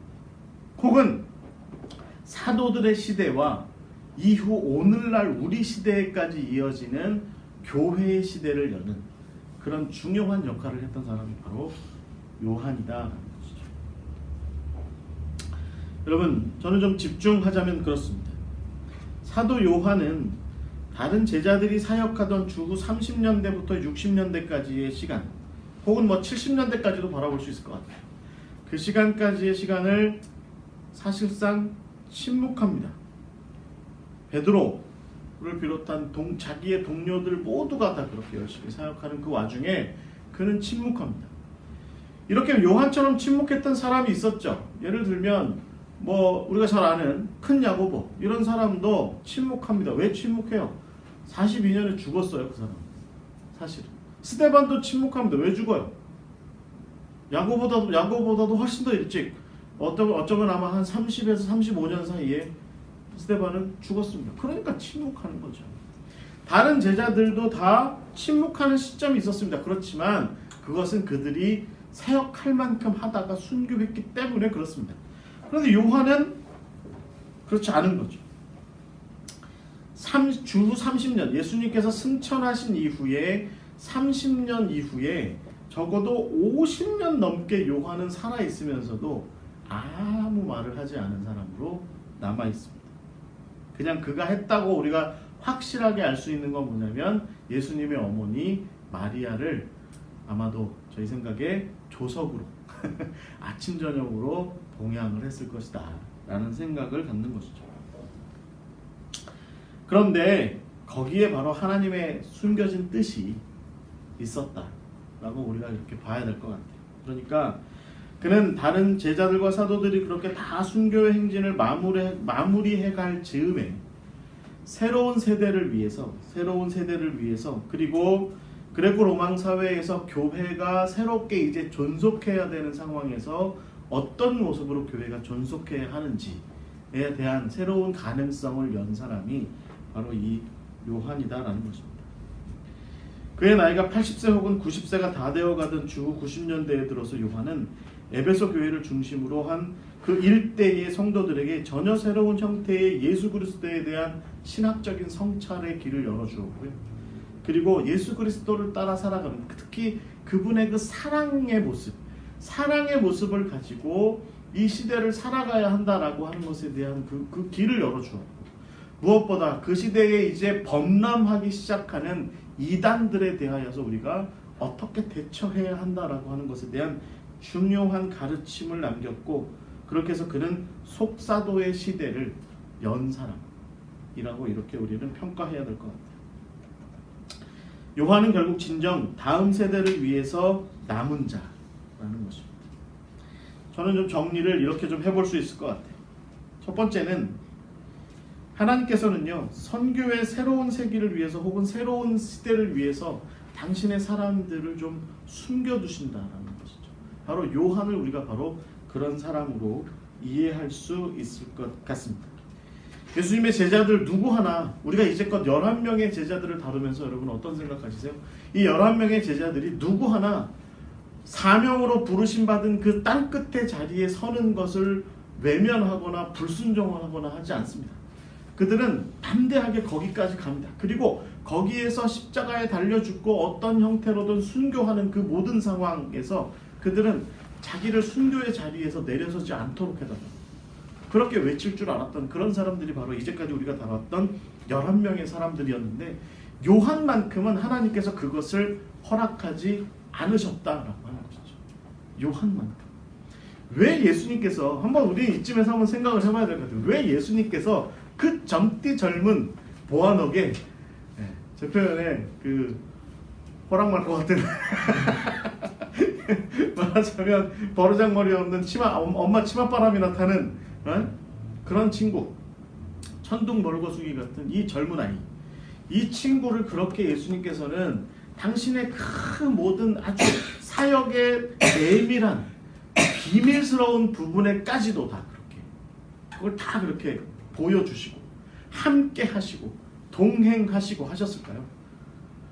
혹은 사도들의 시대와 이후 오늘날 우리 시대까지 이어지는 교회의 시대를 여는 그런 중요한 역할을 했던 사람이 바로 요한이다. 여러분 저는 좀 집중하자면 그렇습니다. 사도 요한은 다른 제자들이 사역하던 주후 30년대부터 60년대까지의 시간 혹은 70년대까지도 바라볼 수 있을 것 같아요. 그 시간까지의 시간을 사실상 침묵합니다. 베드로를 비롯한 자기의 동료들 모두가 다 그렇게 열심히 사역하는 그 와중에 그는 침묵합니다. 이렇게 요한처럼 침묵했던 사람이 있었죠. 예를 들면 우리가 잘 아는 큰 야고보 이런 사람도 침묵합니다. 왜 침묵해요? 42년에 죽었어요. 그 사람 사실은. 스데반도 침묵합니다. 왜 죽어요? 야고보다도 훨씬 더 일찍 어쩌면 아마 한 30에서 35년 사이에 스데반은 죽었습니다. 그러니까 침묵하는 거죠. 다른 제자들도 다 침묵하는 시점이 있었습니다. 그렇지만 그것은 그들이 사역할 만큼 하다가 순교했기 때문에 그렇습니다. 그런데 요한은 그렇지 않은 거죠. 주후 30년 예수님께서 승천하신 이후에 30년 이후에 적어도 50년 넘게 요한은 살아있으면서도 아무 말을 하지 않은 사람으로 남아있습니다. 그냥 그가 했다고 우리가 확실하게 알 수 있는 건 뭐냐면 예수님의 어머니 마리아를 아마도 저희 생각에 조석으로 아침 저녁으로 봉양을 했을 것이다 라는 생각을 갖는 것이죠. 그런데 거기에 바로 하나님의 숨겨진 뜻이 있었다라고 우리가 이렇게 봐야 될 것 같아요. 그러니까 그는 다른 제자들과 사도들이 그렇게 다 순교의 행진을 마무리해갈 즈음에 새로운 세대를 위해서 그리고 그레코 로마 사회에서 교회가 새롭게 이제 존속해야 되는 상황에서 어떤 모습으로 교회가 존속해야 하는지에 대한 새로운 가능성을 연 사람이 바로 이 요한이다라는 것입니다. 그의 나이가 80세 혹은 90세가 다 되어가던 주후 90년대에 들어서 요한은 에베소 교회를 중심으로 한 그 일대의 성도들에게 전혀 새로운 형태의 예수 그리스도에 대한 신학적인 성찰의 길을 열어주었고요. 그리고 예수 그리스도를 따라 살아가는, 특히 그분의 그 사랑의 모습을 가지고 이 시대를 살아가야 한다라고 하는 것에 대한 그 길을 열어주었고, 무엇보다 그 시대에 이제 범람하기 시작하는 이단들에 대하여서 우리가 어떻게 대처해야 한다라고 하는 것에 대한 중요한 가르침을 남겼고, 그렇게 해서 그는 속사도의 시대를 연 사람이라고 이렇게 우리는 평가해야 될 것 같아요. 요한은 결국 진정 다음 세대를 위해서 남은 자라는 것입니다. 저는 좀 정리를 이렇게 좀 해볼 수 있을 것 같아요. 첫 번째는 하나님께서는요, 선교의 새로운 세기를 위해서 혹은 새로운 시대를 위해서 당신의 사람들을 좀 숨겨두신다라는 것이죠. 바로 요한을 우리가 바로 그런 사람으로 이해할 수 있을 것 같습니다. 예수님의 제자들 누구 하나, 우리가 이제껏 11명의 제자들을 다루면서 여러분 어떤 생각하시세요? 이 11명의 제자들이 누구 하나 사명으로 부르심받은 그 땅끝의 자리에 서는 것을 외면하거나 불순종하거나 하지 않습니다. 그들은 담대하게 거기까지 갑니다. 그리고 거기에서 십자가에 달려 죽고 어떤 형태로든 순교하는 그 모든 상황에서 그들은 자기를 순교의 자리에서 내려서지 않도록 해달라고 그렇게 외칠 줄 알았던 그런 사람들이 바로 이제까지 우리가 다뤘던 11명의 사람들이었는데, 요한만큼은 하나님께서 그것을 허락하지 않으셨다라고 하는 것이죠. 요한만큼. 왜 예수님께서, 한번 우리 이쯤에서 한번 생각을 해봐야 될 것 같아요. 왜 예수님께서 그 젊디 젊은 보아너게, 제 표현에 그 호랑말 것 같은 말하자면 버르장머리 없는 엄마 치맛바람이나 타는 그런 친구, 천둥벌거숭이 같은 이 젊은 아이, 이 친구를 그렇게 예수님께서는 당신의 그 모든 아주 사역의 내밀한 비밀스러운 부분에까지도 다 그렇게 그걸 다 그렇게 보여주시고 함께 하시고 동행하시고 하셨을까요?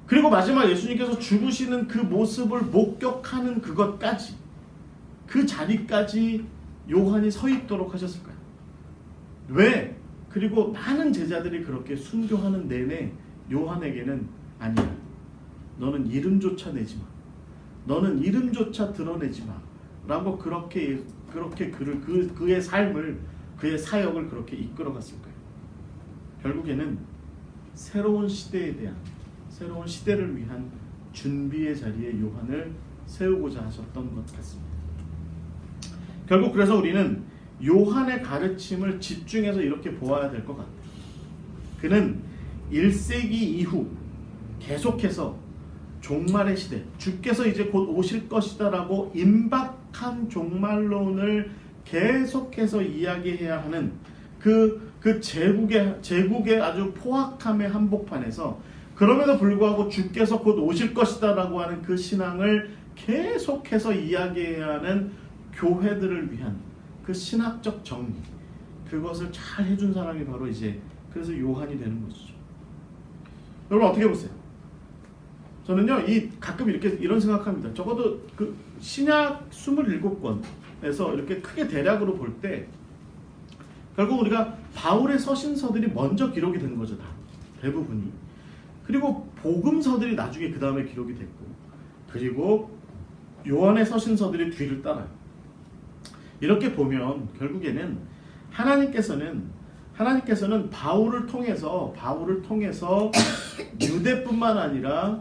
그리고 마지막 예수님께서 죽으시는 그 모습을 목격하는 그것까지, 그 자리까지 요한이 서 있도록 하셨을까요? 왜? 그리고 많은 제자들이 그렇게 순교하는 내내 요한에게는 아니야, 너는 이름조차 내지 마, 너는 이름조차 드러내지 마 라고 그렇게 그의 삶을, 그의 사역을 그렇게 이끌어갔을까요? 결국에는 새로운 시대에 대한, 새로운 시대를 위한 준비의 자리에 요한을 세우고자 하셨던 것 같습니다. 결국 그래서 우리는 요한의 가르침을 집중해서 이렇게 보아야 될 것 같아요. 그는 1세기 이후 계속해서 종말의 시대, 주께서 이제 곧 오실 것이다 라고 임박한 종말론을 계속해서 이야기해야 하는 그 제국의 아주 포악함의 한복판에서, 그럼에도 불구하고 주께서 곧 오실 것이다 라고 하는 그 신앙을 계속해서 이야기해야 하는 교회들을 위한 그 신학적 정리, 그것을 잘 해준 사람이 바로 이제 그래서 요한이 되는 것이죠. 여러분 어떻게 보세요? 저는요, 가끔 이런 생각합니다. 적어도 그 신약 27권에서 이렇게 크게 대략으로 볼 때 결국 우리가 바울의 서신서들이 먼저 기록이 된 거죠, 다 대부분이. 그리고 복음서들이 나중에 그 다음에 기록이 됐고, 그리고 요한의 서신서들이 뒤를 따라요. 이렇게 보면 결국에는 하나님께서는 하나님께서는 바울을 통해서 유대뿐만 아니라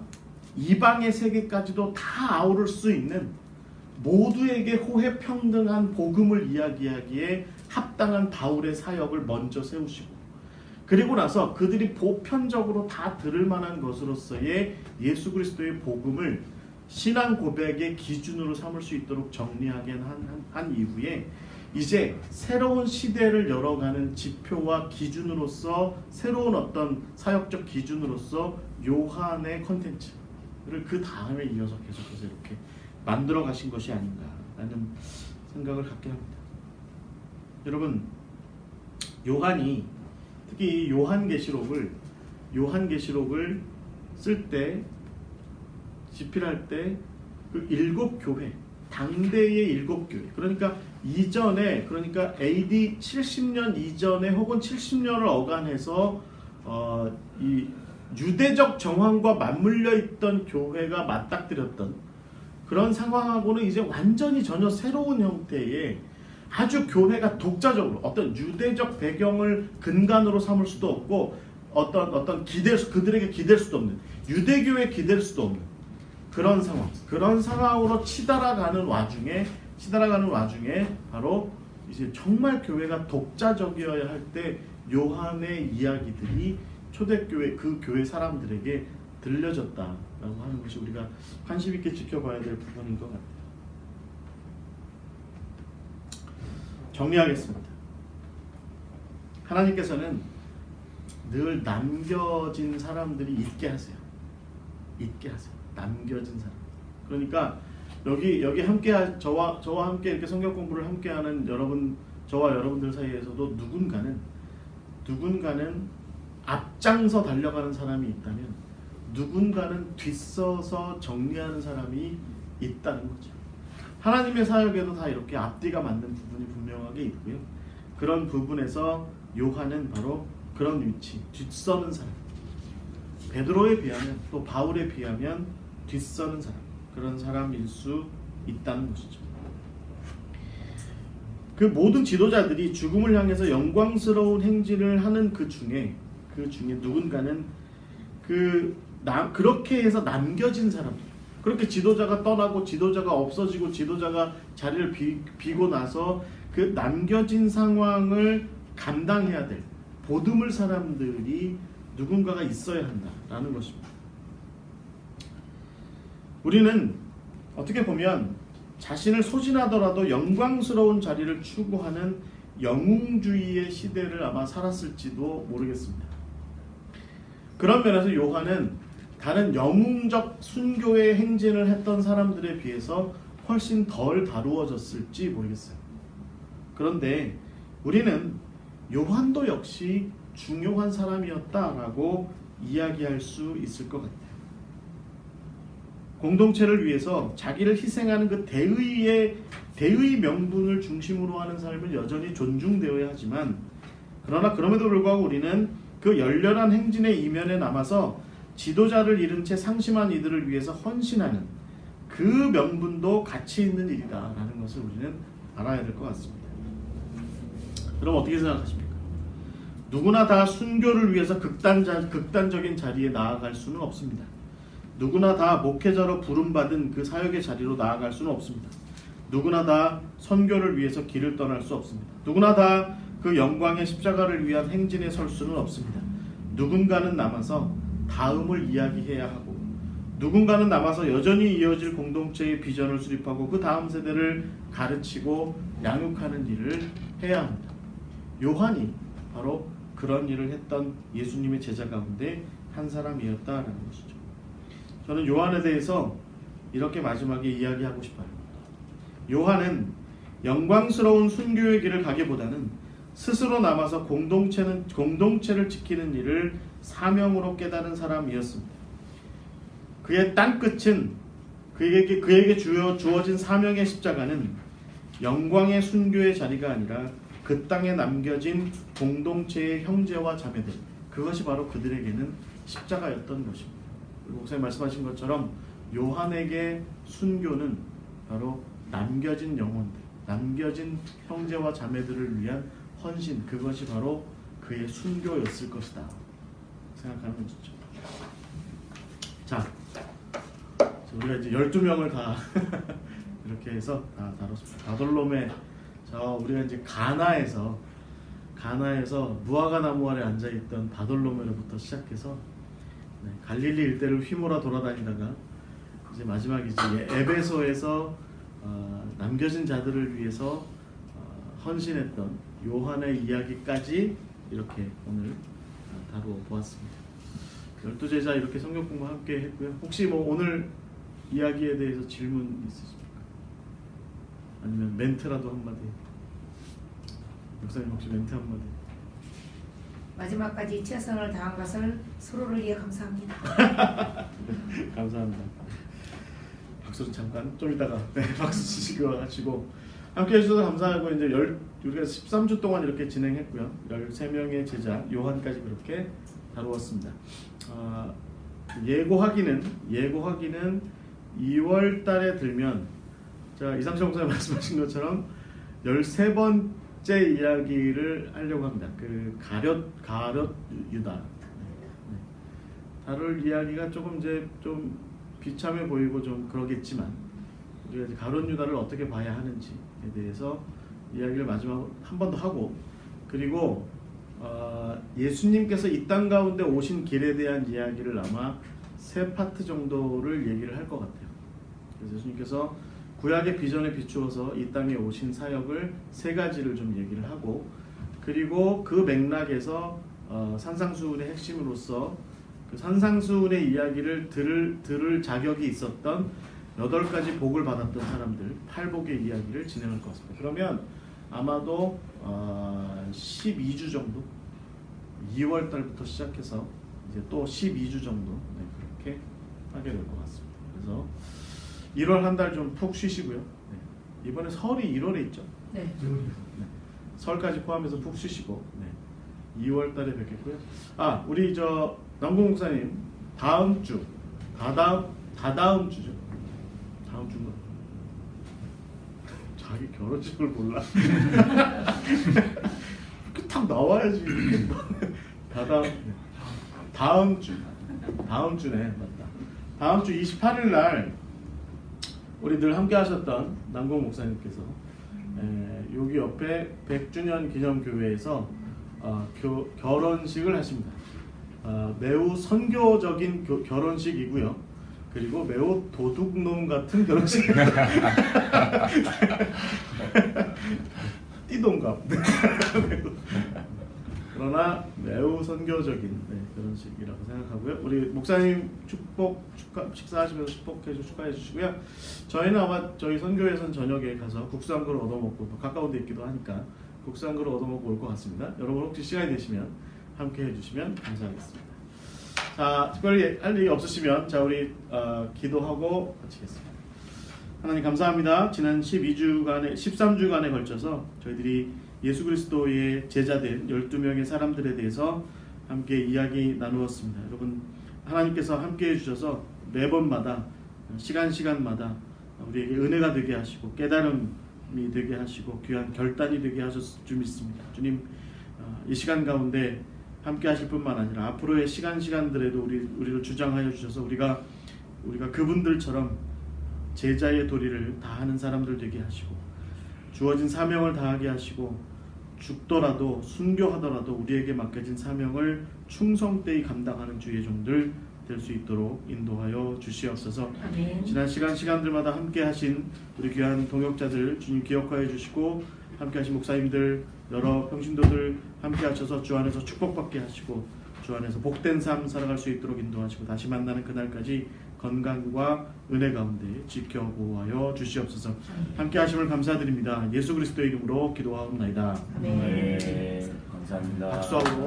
이방의 세계까지도 다 아우를 수 있는 모두에게 호혜평등한 복음을 이야기하기에 합당한 바울의 사역을 먼저 세우시고, 그리고 나서 그들이 보편적으로 다 들을 만한 것으로서의 예수 그리스도의 복음을 신앙 고백의 기준으로 삼을 수 있도록 정리하게 한 이후에 이제 새로운 시대를 열어가는 지표와 기준으로서, 새로운 어떤 사역적 기준으로서 요한의 컨텐츠를 그 다음에 이어서 계속해서 이렇게 만들어 가신 것이 아닌가라는 생각을 갖게 합니다. 여러분, 요한이 특히 요한계시록을 쓸 때, 집필할 때 그 7교회, 당대의 7교회, 그러니까 이전에, 그러니까 AD 70년 이전에 혹은 70년을 어간해서 이 유대적 정황과 맞물려 있던 교회가 맞닥뜨렸던 그런 상황하고는 이제 완전히 전혀 새로운 형태의 아주 교회가 독자적으로 어떤 유대적 배경을 근간으로 삼을 수도 없고 어떤 그들에게 기댈 수도 없는, 유대교에 기댈 수도 없는 그런 상황으로 치달아가는 와중에 바로 이제 정말 교회가 독자적이어야 할 때 요한의 이야기들이 초대교회 그 교회 사람들에게 들려졌다라고 하는 것이 우리가 관심 있게 지켜봐야 될 부분인 것 같아요. 정리하겠습니다. 하나님께서는 늘 남겨진 사람들이 있게 하세요. 남겨진 사람. 그러니까 여기 함께 저와 함께 이렇게 성경 공부를 함께하는 저와 여러분들 사이에서도 누군가는 앞장서 달려가는 사람이 있다면 누군가는 뒤서서 정리하는 사람이 있다는 거죠. 하나님의 사역에도 다 이렇게 앞뒤가 맞는 부분이 분명하게 있고요. 그런 부분에서 요한은 바로 그런 위치, 뒤서는 사람. 베드로에 비하면, 또 바울에 비하면 뒤서는 사람, 그런 사람일 수 있다는 것이죠. 그 모든 지도자들이 죽음을 향해서 영광스러운 행진을 하는 그 중에 누군가는 그렇게 해서 남겨진 사람들, 그렇게 지도자가 떠나고 지도자가 없어지고 지도자가 자리를 비고 나서 그 남겨진 상황을 감당해야 될 보듬을 사람들이 누군가가 있어야 한다라는 것입니다. 우리는 어떻게 보면 자신을 소진하더라도 영광스러운 자리를 추구하는 영웅주의의 시대를 아마 살았을지도 모르겠습니다. 그런 면에서 요한은 다른 영웅적 순교의 행진을 했던 사람들에 비해서 훨씬 덜 다루어졌을지 모르겠어요. 그런데 우리는 요한도 역시 중요한 사람이었다라고 이야기할 수 있을 것 같아요. 공동체를 위해서 자기를 희생하는 그 대의 명분을 중심으로 하는 삶은 여전히 존중되어야 하지만, 그러나 그럼에도 불구하고 우리는 그 열렬한 행진의 이면에 남아서 지도자를 잃은 채 상심한 이들을 위해서 헌신하는 그 명분도 가치 있는 일이다라는 것을 우리는 알아야 될 것 같습니다. 그럼 어떻게 생각하십니까? 누구나 다 순교를 위해서 극단적인 자리에 나아갈 수는 없습니다. 누구나 다 목회자로 부름받은 그 사역의 자리로 나아갈 수는 없습니다. 누구나 다 선교를 위해서 길을 떠날 수 없습니다. 누구나 다 그 영광의 십자가를 위한 행진에 설 수는 없습니다. 누군가는 남아서 다음을 이야기해야 하고, 누군가는 남아서 여전히 이어질 공동체의 비전을 수립하고 그 다음 세대를 가르치고 양육하는 일을 해야 합니다. 요한이 바로 그런 일을 했던 예수님의 제자 가운데 한 사람이었다라는 것이죠. 저는 요한에 대해서 이렇게 마지막에 이야기하고 싶어요. 요한은 영광스러운 순교의 길을 가기보다는 스스로 남아서 공동체를 지키는 일을 사명으로 깨달은 사람이었습니다. 그의 땅끝은 그에게 주어진 사명의 십자가는 영광의 순교의 자리가 아니라 그 땅에 남겨진 공동체의 형제와 자매들, 그것이 바로 그들에게는 십자가였던 것입니다. 목사님 말씀하신 것처럼 요한에게 순교는 바로 남겨진 영혼들, 남겨진 형제와 자매들을 위한 헌신, 그것이 바로 그의 순교였을 것이다 생각하는 것이죠. 자, 우리가 이제 12명을 다 이렇게 해서 다 다뤘습니다. 바돌롬의 우리가 이제 가나에서 무화과 나무 아래 앉아 있던 바돌로메로부터 시작해서 갈릴리 일대를 휘몰아 돌아다니다가 이제 마지막 이제 에베소에서 남겨진 자들을 위해서 헌신했던 요한의 이야기까지 이렇게 오늘 다루어 보았습니다. 12제자 이렇게 성경 공부 함께 했고요. 혹시 뭐 오늘 이야기에 대해서 질문 있으십니까? 아니면 멘트라도 한마디. 목사님 혹시 멘트 한마디. 마지막까지 최선을 다한 것을 서로를 위해 감사합니다. 감사합니다. 박수를 잠깐 좀 이따가 박수 치시고 가지고 함께 해주셔서 감사하고 이제 우리가 13주 동안 이렇게 진행했고요. 13명의 제자 요한까지 그렇게 다루었습니다. 예고하기는 2월 달에 들면 자 이상철 목사님 말씀하신 것처럼 13번째 이야기를 하려고 합니다. 그 가룟 유다 다룰 이야기가 조금 이제 좀 비참해 보이고 좀 그러겠지만 우리가 이제 가룟 유다를 어떻게 봐야 하는지에 대해서 이야기를 마지막으로 한 번 더 하고 그리고 예수님께서 이 땅 가운데 오신 길에 대한 이야기를 아마 3파트 정도를 얘기를 할 것 같아요. 그래서 예수님께서 구약의 비전에 비추어서 이 땅에 오신 사역을 3가지를 좀 얘기를 하고 그리고 그 맥락에서 산상수훈의 핵심으로서 그 산상수훈의 이야기를 들을 자격이 있었던 8가지 복을 받았던 사람들 8복의 이야기를 진행할 것 같습니다. 그러면 아마도 12주 정도 2월 달부터 시작해서 이제 또 12주 정도 그렇게 하게 될 것 같습니다. 그래서 1월 한 달 좀 푹 쉬시고요. 이번에 설이 1월에 있죠. 네. 설까지 포함해서 푹 쉬시고 2월 달에 뵙겠고요. 우리 남궁 목사님 다음 주 다다음 주죠. 다음 주인가? 자기 결혼식을 몰라. 이렇게 딱 나와야지. 다음 주네 맞다. 다음 주 28일 날 우리 늘 함께 하셨던 남궁 목사님께서 여기 옆에 100주년 기념교회에서 결혼식을 하십니다. 매우 선교적인 결혼식이고요. 그리고 매우 도둑놈 같은 결혼식. 띠동갑. 그러나 매우 선교적인 결혼식이라고 생각하고요. 우리 목사님 식사하시면서 축하해 주시고요. 저희는 아마 저희 선교회에서는 저녁에 가서 국수 한 그릇 얻어먹고 가까운 데 있기도 하니까 국수 한 그릇 얻어먹고 올 것 같습니다. 여러분 혹시 시간이 되시면 함께 해주시면 감사하겠습니다. 자, 특별히 할 얘기 없으시면 자 우리 기도하고 마치겠습니다. 하나님 감사합니다. 지난 13주간에 걸쳐서 저희들이 예수 그리스도의 제자된 12명의 사람들에 대해서 함께 이야기 나누었습니다. 여러분 하나님께서 함께 해주셔서 매번마다 시간마다 우리에게 은혜가 되게 하시고 깨달음이 되게 하시고 귀한 결단이 되게 하셨을 줄 믿습니다. 주님 이 시간 가운데 함께 하실 뿐만 아니라 앞으로의 시간들에도 우리를 주장하여 주셔서 우리가 그분들처럼 제자의 도리를 다하는 사람들 되게 하시고 주어진 사명을 다하게 하시고 죽더라도 순교하더라도 우리에게 맡겨진 사명을 충성되이 감당하는 주의 종들 될 수 있도록 인도하여 주시옵소서. 아멘. 지난 시간들마다 함께 하신 우리 귀한 동역자들 주님 기억하여 주시고 함께 하신 목사님들 여러 평신도들 함께 하셔서 주 안에서 축복받게 하시고 주 안에서 복된 삶 살아갈 수 있도록 인도하시고 다시 만나는 그날까지 건강과 은혜 가운데 지켜 보호하여 주시옵소서. 함께 하심을 감사드립니다. 예수 그리스도의 이름으로 기도하옵나이다. 아멘. 네, 감사합니다. 박수하고